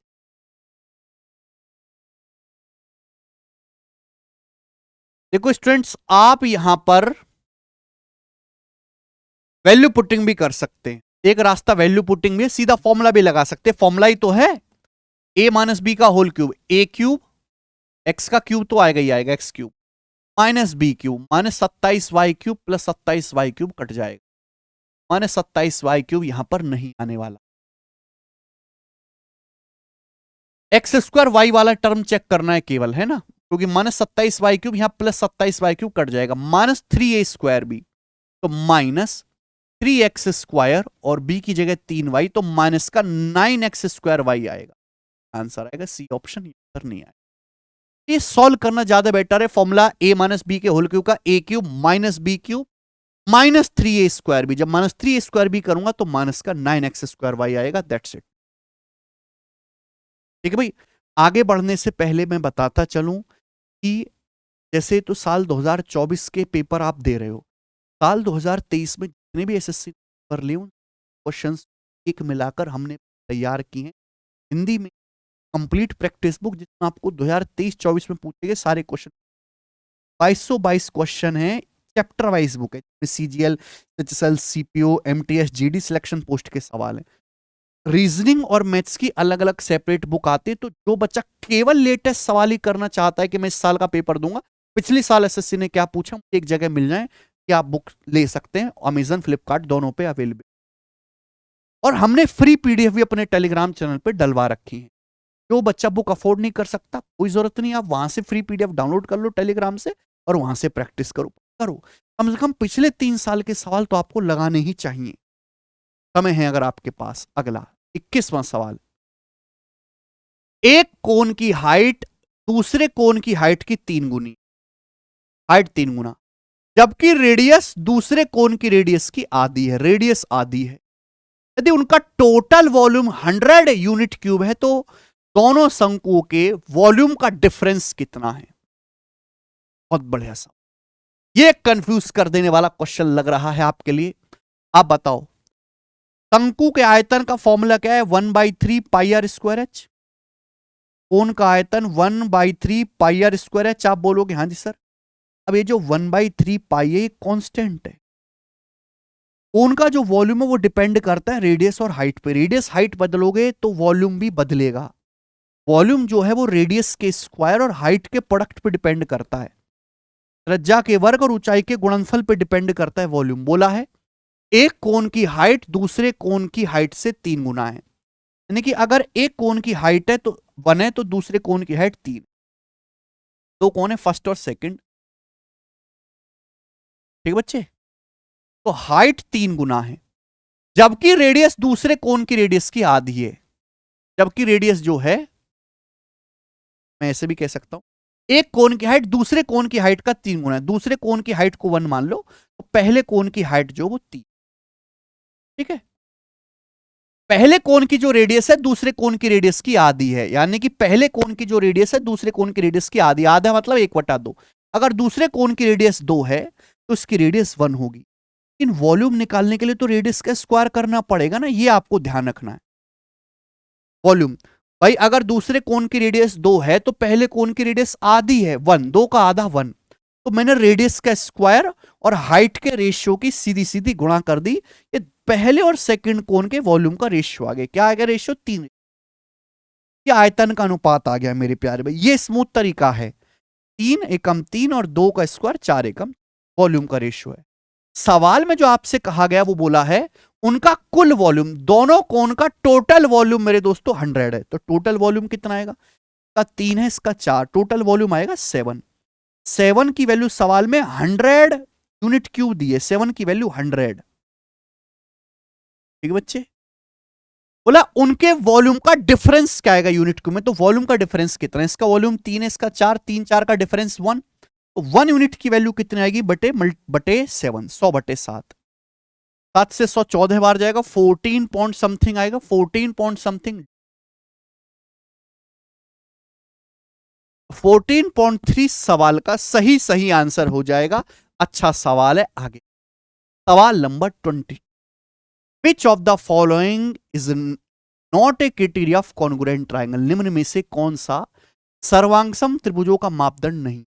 देखो स्टूडेंट्स, आप यहां पर वैल्यू पुटिंग भी कर सकते हैं। एक रास्ता वैल्यू पुटिंग में, सीधा फॉर्मूला भी लगा सकते हैं। फॉर्मूला ही तो है a माइनस बी का whole cube, a cube, x का क्यूब तो आएगा ही आएगा, x cube minus B cube minus 27y cube plus 27y cube cut जाएगा। माइनस 27y क्यूब यहां पर नहीं आने वाला। एक्स स्क्वायर वाई वाला टर्म चेक करना है केवल, है ना, क्योंकि माइनस 27y क्यूब यहां प्लस 27y क्यूब कट जाएगा। माइनस 3a² बी तो माइनस 3x² और b की जगह 3y तो माइनस का 9x² y आएगा। आंसर आएगा सी ऑप्शन, आंसर नहीं आएगा। ये सॉल्व करना ज्यादा बेटर है। फॉर्मूला a माइनस बी के होल क्यूब का a cube minus B cube minus 3a² B, जब माइनस 3a² बी करूंगा तो माइनस का 9x² y आएगा। That's it. ठीक है भाई, आगे बढ़ने से पहले मैं बताता चलूं कि जैसे तो साल 2024 के पेपर आप दे रहे हो, साल 2023 में जितने भी एसएससी पेपर लिए क्वेश्चंस एक मिलाकर हमने तैयार किए हैं हिंदी में। कंप्लीट प्रैक्टिस बुक जिसमें आपको 2023-24 में पूछे गए सारे क्वेश्चन, 2222 क्वेश्चन है। चैप्टर वाइज बुक है, CGL, HSL, CPO, MTS, GD selection post के सवाल है। रीजनिंग और मैथ्स की अलग अलग सेपरेट बुक आती है। तो जो बच्चा केवल लेटेस्ट सवाल ही करना चाहता है कि मैं इस साल का पेपर दूंगा, पिछले साल एसएससी ने क्या पूछा, एक जगह मिल जाए, कि आप बुक ले सकते हैं। अमेजन, फ्लिपकार्ट दोनों पे अवेलेबल। और हमने फ्री पीडीएफ भी अपने टेलीग्राम चैनल पे डलवा रखी है। जो बच्चा बुक अफोर्ड नहीं कर सकता, कोई जरूरत नहीं, आप वहां से फ्री पीडीएफ डाउनलोड कर लो टेलीग्राम से और वहां से प्रैक्टिस करो। कम से कम पिछले 3 साल के सवाल तो आपको लगाने ही चाहिए। समय है अगर आपके पास। अगला 21वां सवाल, एक कोण की हाइट दूसरे कोण की हाइट की 3 गुनी, हाइट 3 गुना, जबकि रेडियस दूसरे कोण की रेडियस की आधी है। रेडियस आधी है। यदि उनका टोटल वॉल्यूम 100 यूनिट क्यूब है तो दोनों शंकुओं के वॉल्यूम का डिफरेंस कितना है। बहुत बढ़िया सा, ये कंफ्यूज कर देने वाला क्वेश्चन लग रहा है आपके लिए। आप बताओ, शंकु के आयतन का फॉर्मूला क्या है, 1/3 पाई आर स्क्वायर एच। कोण का आयतन 1/3 पाई आर स्क्वायर एच। आप बोलोगे हाँ जी सर, अब ये जो 1/3 पाई है ये कांस्टेंट है। कोण का जो वॉल्यूम है वो डिपेंड करता है रेडियस और हाइट पे। रेडियस हाइट बदलोगे तो वॉल्यूम भी बदलेगा। वॉल्यूम जो है वो रेडियस के स्क्वायर और हाइट के प्रोडक्ट पे डिपेंड करता है। त्रिज्या के वर्ग और ऊंचाई के गुणनफल पे डिपेंड करता है वॉल्यूम। बोला है एक कोण की हाइट दूसरे कोण की हाइट से 3 गुना है। यानी कि अगर एक कोण की हाइट है तो 1 है तो दूसरे कोण की हाइट 3। दो कोण है, फर्स्ट और सेकंड। ठीक बच्चे, तो हाइट 3 गुना है, जबकि रेडियस दूसरे कोण की रेडियस की आधी है। जबकि रेडियस जो है, मैं ऐसे भी कह सकता हूं, एक कोण की हाइट दूसरे कोण की हाइट का 3 गुना है, दूसरे कोण की हाइट को 1 मान लो, तो पहले कोण की हाइट जो वो 3, ठीक है। पहले कोण की जो रेडियस है दूसरे कोण की रेडियस की आधी है, यानी कि पहले कोण की जो रेडियस है दूसरे कोण की रेडियस की आधी, आधा मतलब 1/2। अगर दूसरे कोण की रेडियस 2 है तो इसकी रेडियस 1 होगी। इन वॉल्यूम निकालने के लिए तो रेडियस का स्क्वायर करना पड़ेगा ना, ये आपको ध्यान रखना है। वॉल्यूम भाई अगर दूसरे कोण की रेडियस 2 है तो पहले कोण की रेडियस आधी है 1, 2 का आधा 1, तो मैंने रेडियस का स्क्वायर और हाइट के रेशियो की सीधी सीधी गुणा कर दी। ये पहले और सेकंड कोण के वॉल्यूम का रेशियो आ गया, क्या आ गया रेशियो 3। ये आयतन का अनुपात आ गया मेरे प्यारे भाई, ये स्मूथ तरीका है। 3 एकम 3 और 2 का स्क्वायर 4 एकम वॉल्यूम का रेशियो है। सवाल में जो आपसे कहा गया वो बोला है उनका कुल वॉल्यूम, दोनों कोण का टोटल वॉल्यूम मेरे दोस्तों 100 है, तो टोटल वॉल्यूम कितना आएगा, इसका 3 है इसका 4, टोटल वॉल्यूम आएगा 7। 7 की वैल्यू सवाल में 100 यूनिट क्यूब दी है, 7 की वैल्यू 100, ठीक है बच्चे। बोला उनके वॉल्यूम का डिफरेंस क्या आएगा यूनिट क्यूब में, तो वॉल्यूम का डिफरेंस कितना है, इसका वॉल्यूम 3 है इसका 4, 3 4 का डिफरेंस 1, तो 1 यूनिट की वैल्यू कितनी आएगी बटे 7, 100 बटे 7, 7 से 100 14 बार जाएगा, 14 पॉइंट समथिंग आएगा, 14 पॉइंट समथिंग, 14.3 सवाल का सही आंसर हो जाएगा। अच्छा सवाल है, आगे सवाल number 20, which of the following is not a criteria of congruent triangle, निम्न में से कौन सा सर्वांगसम त्रिभुजों का मापदंड नहीं।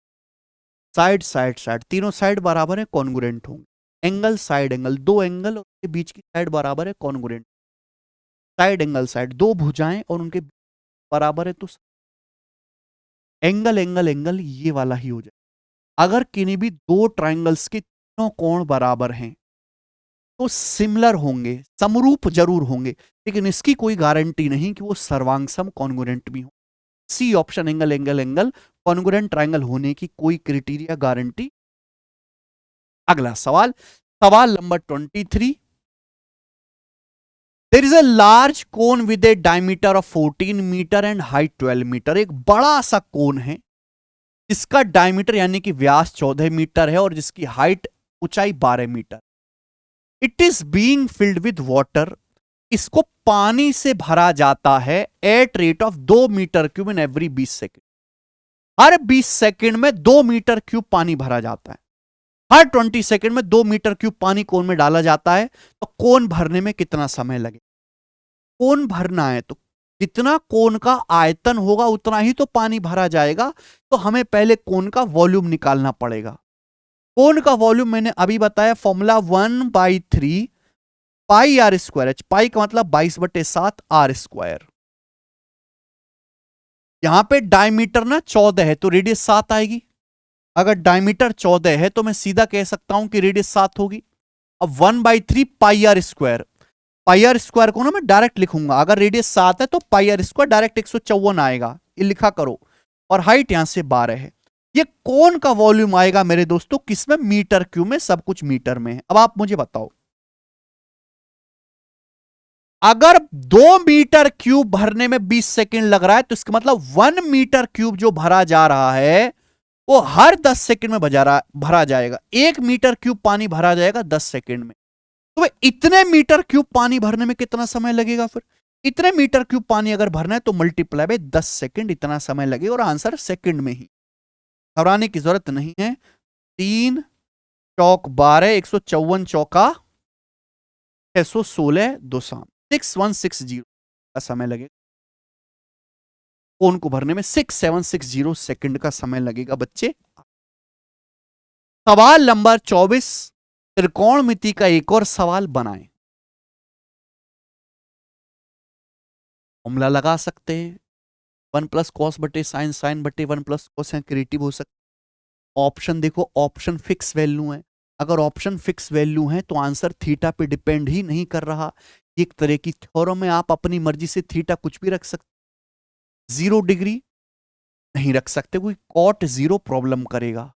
साइड साइड साइड, तीनों साइड बराबर है कॉन्ग्रुएंट होंगे, एंगल साइड एंगल, दो एंगल और उनके बीच की साइड बराबर है कॉन्ग्रुएंट, साइड एंगल साइड, दो भुजाएं और उनके बराबर है तो एंगल एंगल एंगल ये वाला ही हो जाए। अगर किन्हीं भी दो ट्राइंगल्स के तीनों कोण बराबर हैं तो सिमिलर होंगे, समरूप जरूर होंगे, लेकिन इसकी कोई गारंटी नहीं कि वो सर्वांगसम कॉन्ग्रुएंट भी हो। C option, angle angle angle congruent triangle होने की कोई क्राइटेरिया गारंटी। अगला सवाल, सवाल number 23, there is a large cone with a diameter of 14 metre and height 12 metre, एक बड़ा सा कोन है जिसका डायमीटर यानी कि व्यास 14 मीटर है और जिसकी हाइट ऊंचाई 12 metre. It is being filled with water, इसको पानी से भरा जाता है at rate of 2 metre cube in every 20 second, हर 20 सेकेंड में 2 मीटर क्यूब पानी भरा जाता है, हर 20 सेकेंड में 2 मीटर क्यूब पानी कोन में डाला जाता है, तो कोन भरने में कितना समय लगे। कोन भरना है तो जितना कोन का आयतन होगा उतना ही तो पानी भरा जाएगा, तो हमें पहले कोन का वॉल्यूम निकालना पड़ेगा। कोन का वॉल्यूम मैंने अभी बताया, फॉर्मूला 1/3 पाई आर स्क्वायर, पाई का मतलब 22/7 आर स्क्वायर। यहां पे डायमीटर ना 14 है तो रेडियस 7 आएगी, अगर डायमीटर 14 है तो मैं सीधा कह सकता हूं कि रेडियस 7 होगी। अब 1/3 pi r square, pi r square को ना मैं डायरेक्ट लिखूंगा, अगर रेडियस 7 है तो पाई आर स्क्वायर डायरेक्ट 154 आएगा, ये लिखा करो, और हाइट यहां से 12 है। ये कोन का वॉल्यूम आएगा मेरे दोस्तों किसमें, मीटर क्यूब में, सब कुछ मीटर में है। अब आप मुझे बताओ, अगर 2 मीटर क्यूब भरने में 20 सेकंड लग रहा है तो इसका मतलब 1 मीटर क्यूब जो भरा जा रहा है वो हर 10 सेकंड में भरा जाएगा, 1 मीटर क्यूब पानी भरा जाएगा 10 सेकंड में। तो भाई इतने मीटर क्यूब पानी भरने में कितना समय लगेगा, फिर इतने मीटर क्यूब पानी अगर भरना है तो मल्टीप्लाई बाय 10 सेकंड, इतना समय लगेगा, और आंसर सेकंड में ही, घबराने की जरूरत नहीं है। 3 चौक 12, 154 चौका 616, 2 6160 का समय लगेगा, कोन को भरने में 6760 सेकंड का समय लगेगा बच्चे। सवाल नंबर 24, त्रिकोणमिति का एक और सवाल बनाएं। फॉर्मूला लगा सकते हैं, 1 प्लस कॉस बटे साइन, साइन बटे 1 प्लस कॉस है, क्रिएटिव हो सकता। ऑप्शन देखो, ऑप्शन फिक्स वैल्यू है, अगर ऑप्शन फिक्स वैल्यू है तो आंसर थीटा पे डिपेंड ही नहीं कर रहा। एक तरह की थ्योरम में आप अपनी मर्जी से थीटा कुछ भी रख सकते, 0 डिग्री नहीं रख सकते, कोई कॉट 0 प्रॉब्लम करेगा।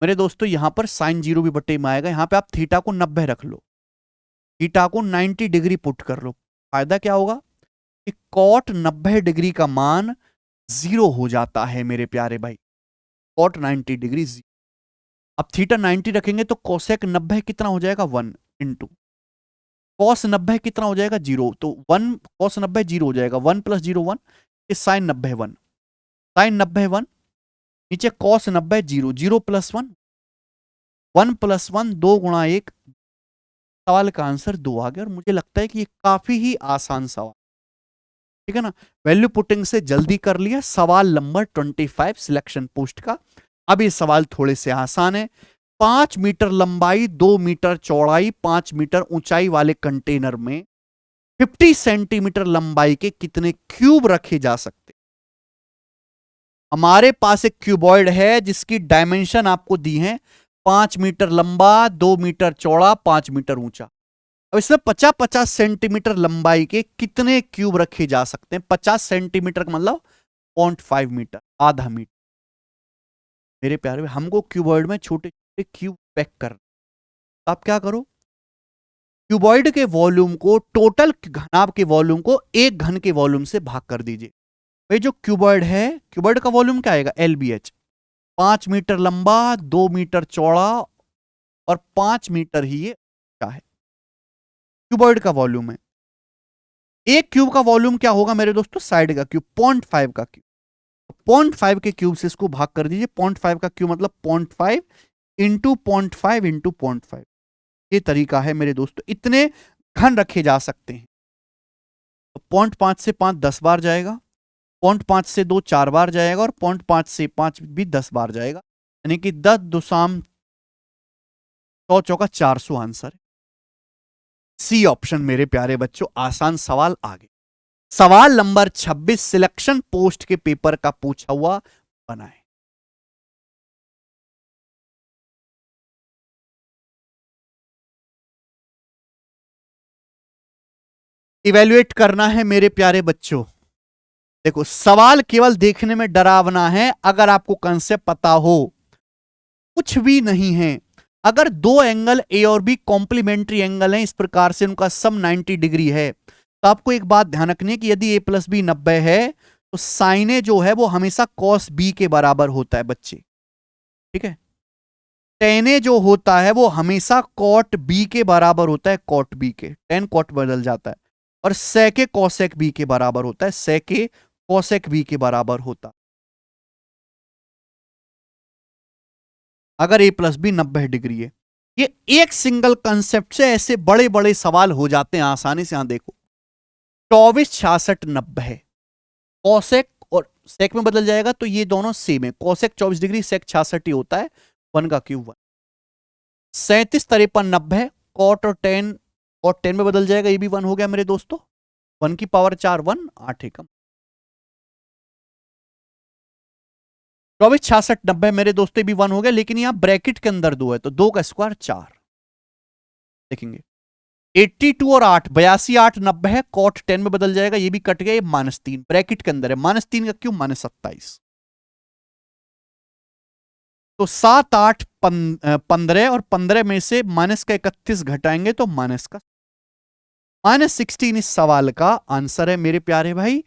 मेरे दोस्तों यहां पर साइन 0 भी बटे में आएगा, यहां पे आप थीटा को 90 रख लो, थीटा को 90 डिग्री पुट कर लो, फायदा क्या होगा कि कॉट 90 डिग्री का मान जीरो हो जाता है मेरे प्यारे भाई। Cot 90 degree zero. अब थीटा 90 रखेंगे तो कोसेक 90 कितना हो जाएगा 1 इंटू कॉस 90 कितना हो जाएगा 0, तो 1 कॉस 90 जीरो हो जाएगा, 1 प्लस जीरो 1, साइन 90 1, साइन 90 1, नीचे cos 90 zero, zero plus 1, 1 plus 1, 2 गुणा 1। सवाल का आंसर 2 आ गया। और मुझे लगता है कि ये काफी ही आसान सवाल, ठीक है ना। वैल्यू पुटिंग से जल्दी कर लिया। सवाल नंबर 25 सिलेक्शन पोस्ट का। अब ये सवाल थोड़े से आसान है। 5 मीटर लंबाई, 2 मीटर चौड़ाई, 5 मीटर ऊंचाई वाले कंटेनर में 50 सेंटीमीटर लंबाई के कितने क्यूब रखे जा सकते। हमारे पास एक क्यूबॉइड है जिसकी डायमेंशन आपको दी है 5 मीटर लंबा, 2 मीटर चौड़ा, 5 मीटर ऊंचा। अब इसमें 50-50 सेंटीमीटर लंबाई के कितने क्यूब रखे जा सकते हैं। 50 सेंटीमीटर का मतलब 0.5 मीटर, आधा मीटर। मेरे प्यारे में हमको क्यूबॉइड में छोटे छोटे क्यूब पैक कर, तो आप क्या करो, क्यूबॉइड के वॉल्यूम को, टोटल घनाभ के वॉल्यूम को एक घन के वॉल्यूम से भाग कर दीजिए। भाई जो क्यूबॉइड है, क्यूबॉइड का वॉल्यूम क्या आएगा LBH, 5 मीटर लंबा, 2 मीटर चौड़ा और 5 मीटर ही ये क्या है, क्यूबॉइड का वॉल्यूम है। एक क्यूब का वॉल्यूम क्या होगा मेरे दोस्तों, साइड का क्यूब, 0.5 का क्यूब। 0.5 के क्यूब से इसको भाग कर दीजिए। 0.5 का क्यूब मतलब 0.5 इंटू 0.5 इंटू 0.5। ये तरीका है मेरे दोस्तों, इतने घन रखे जा सकते हैं। तो 0.5 से 5 10 बार जाएगा, 0.5 से 2 4 बार जाएगा और 0.5 से 5 भी 10 बार जाएगा, यानी कि 10 दुसाम 100 चौका 400 आंसर है। सी ऑप्शन मेरे प्यारे बच्चों। आसान सवाल आगे। सवाल नंबर 26 सिलेक्शन पोस्ट के पेपर का पूछा हुआ बनाए। इवेल्युएट करना है मेरे प्यारे बच्चों। देखो सवाल केवल देखने में डरावना है, अगर आपको कंसेप्ट पता हो कुछ भी नहीं है। अगर दो एंगल ए और बी कॉम्प्लीमेंट्री एंगल हैं, इस प्रकार से उनका सम 90 डिग्री है, तो आपको एक बात ध्यान रखनी है कि यदि ए प्लस बी 90 है तो साइन ए जो है वो हमेशा कॉस बी के बराबर होता है बच्चे, ठीक है। टेन ए जो होता है वो हमेशा कॉट बी के बराबर होता है, कॉट बी के, टेन कॉट बदल जाता है। और सेके कॉसेक बी के बराबर होता है, सेके कॉसेक बी के बराबर होता। अगर ए प्लस बी 90 डिग्री है, ये एक सिंगल कंसेप्ट से ऐसे बड़े बड़े सवाल हो जाते हैं आसानी से। यहां देखो 24 66 90 है, कॉसेक और सेक में बदल जाएगा तो ये दोनों सेम है। कॉसेक 24 डिग्री, सेक 66 ही होता है, 1 का क्यूब 1। 37 53 90, कॉट और टेन, कॉट 10 में बदल जाएगा, ये भी 1 हो गया मेरे दोस्तों। 1 की पावर 4 1, 8 एकम। 24 66 90 मेरे दोस्तों भी 1 हो गया, लेकिन यहां ब्रैकेट के अंदर 2 है तो 2 का स्क्वायर 4। देखेंगे 82 और 8, 82 8 90 है, कॉट 10 में बदल जाएगा, ये भी कट गया, ये -3 ब्रैकेट के अंदर है, -3 का क्यों, -27। तो 7 8 15 और 15 में से माइनस का 31 घटाएंगे तो माइनस का -16 इस सवाल का आंसर है मेरे प्यारे भाई।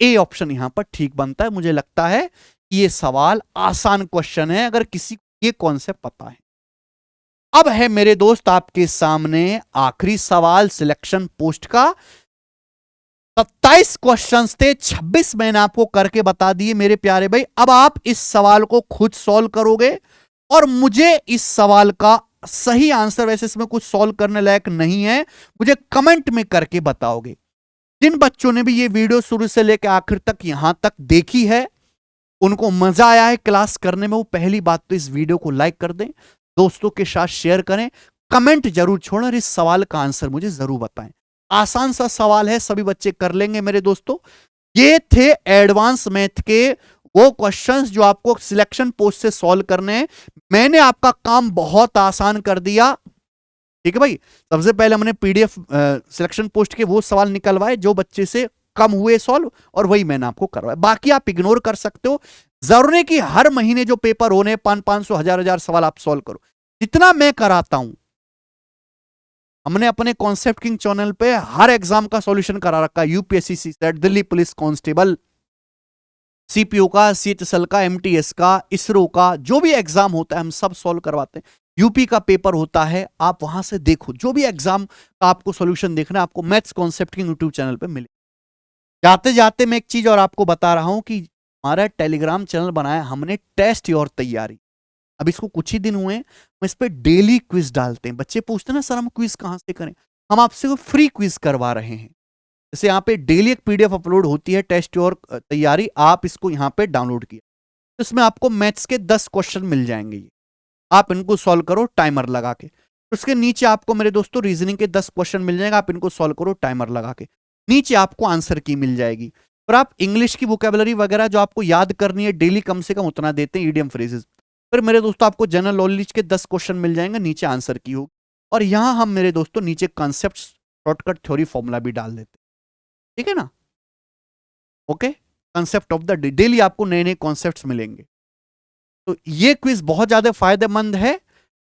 ए ऑप्शन यहां पर ठीक बनता है। मुझे लगता है ये सवाल आसान क्वेश्चन है अगर किसी को ये कॉन्सेप्ट पता है। अब है मेरे दोस्त आपके सामने आखिरी सवाल सिलेक्शन पोस्ट का। 27 क्वेश्चंस थे, 26 मैंने आपको करके बता दिए मेरे प्यारे भाई। अब आप इस सवाल को खुद सॉल्व करोगे और मुझे इस सवाल का सही आंसर, वैसे इसमें कुछ सॉल्व करने लायक नहीं है, मुझे कमेंट में करके बताओगे। जिन बच्चों ने भी ये वीडियो शुरू से लेकर आखिर तक यहां तक देखी है, उनको मजा आया है क्लास करने में, वो पहली बात तो इस वीडियो को लाइक कर दें, दोस्तों के साथ शेयर करें, कमेंट जरूर छोड़ें और इस सवाल का आंसर मुझे जरूर बताएं। आसान सा सवाल है, सभी बच्चे कर लेंगे मेरे दोस्तों। ये थे एडवांस मैथ के वो क्वेश्चंस जो आपको सिलेक्शन पोस्ट से सॉल्व करने हैं। मैंने आपका काम बहुत आसान कर दिया, ठीक है भाई। सबसे पहले हमने पीडीएफ सिलेक्शन पोस्ट के वो सवाल निकलवाए जो बच्चे से कम हुए सॉल्व, और वही मैंने आपको करवाया। बाकी आप इग्नोर कर सकते हो, जरूरी कि हर महीने जो पेपर होने 500 1000 सवाल आप सॉल्व करो। जितना मैं कराता हूं, हमने अपने कॉन्सेप्ट किंग चैनल पे हर एग्जाम का सॉल्यूशन करा रखा है, UPSC, CSAT, Delhi police constable, CPO का, सीएचएसएल का, एमटीएस का, इसरो का, जो भी एग्जाम होता है हम सब सॉल्व करवाते हैं। यूपी का पेपर होता है, आप वहां से देखो, जो भी एग्जाम का आपको सॉल्यूशन देखना है आपको मैथ्स कॉन्सेप्ट के यूट्यूब चैनल पे मिले। जाते जाते मैं एक चीज और आपको बता रहा हूं कि हमारा टेलीग्राम चैनल बनाया हमने टेस्ट और तैयारी। अब इसको कुछ ही दिन हुए हैं, हम इस पे डेली क्विज डालते हैं। बच्चे पूछते हैं ना सर हम क्विज कहां से करें, हम आपसे फ्री क्विज करवा रहे हैं। जैसे यहाँ पे डेली एक पीडीएफ अपलोड होती है टेस्ट और तैयारी, आप इसको यहाँ पे डाउनलोड किया, तो इसमें आपको मैथ्स के 10 क्वेश्चन मिल जाएंगे। ये आप इनको सॉल्व करो टाइमर लगा के। उसके नीचे आपको मेरे दोस्तों रीजनिंग के 10 क्वेश्चन मिल जाएंगे, आप इनको सॉल्व करो टाइमर लगा के। नीचे आपको आंसर की मिल जाएगी। और आप इंग्लिश की वोकेबलरी वगैरह जो आपको याद करनी है डेली कम से कम उतना देते हैं, ईडियम फ्रेजेस। फिर मेरे दोस्तों आपको जनरल नॉलेज के 10 क्वेश्चन मिल जाएंगे, नीचे आंसर की होगी। और यहां हम मेरे दोस्तों नीचे कॉन्सेप्ट, शॉर्टकट थ्योरी, फॉर्मूला भी डाल देते हैं। ठीक है ना? Okay, concept of the day, daily आपको नए नए कॉन्सेप्ट्स मिलेंगे। तो ये क्विज बहुत ज्यादा फायदेमंद है।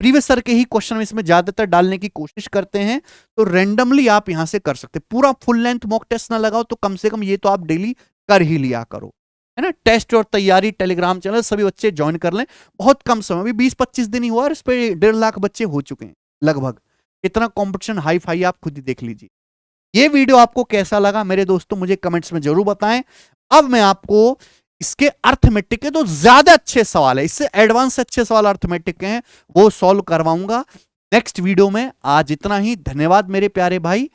प्रीवियस सर के ही क्वेश्चन इसमें ज्यादातर डालने की कोशिश करते हैं, तो रैंडमली आप यहां से कर सकते हैं। पूरा फुल लेंथ मॉक टेस्ट ना लगाओ तो कम से कम ये तो आप डेली कर ही लिया करो, है ना? टेस्ट और तैयारी टेलीग्राम चैनल सभी बच्चे ज्वाइन कर लें। बहुत कम समय, अभी 20-25 दिन ही हुआ और इस पे 1.5 लाख बच्चे हो चुके हैं लगभग। इतना कॉम्पिटिशन हाई फाई आप खुद ही देख लीजिए। ये वीडियो आपको कैसा लगा मेरे दोस्तों मुझे कमेंट्स में जरूर बताएं। अब मैं आपको इसके अर्थमेटिक के तो ज्यादा अच्छे सवाल है, इससे एडवांस अच्छे सवाल अर्थमेटिक के हैं, वो सॉल्व करवाऊंगा नेक्स्ट वीडियो में। आज इतना ही, धन्यवाद मेरे प्यारे भाई।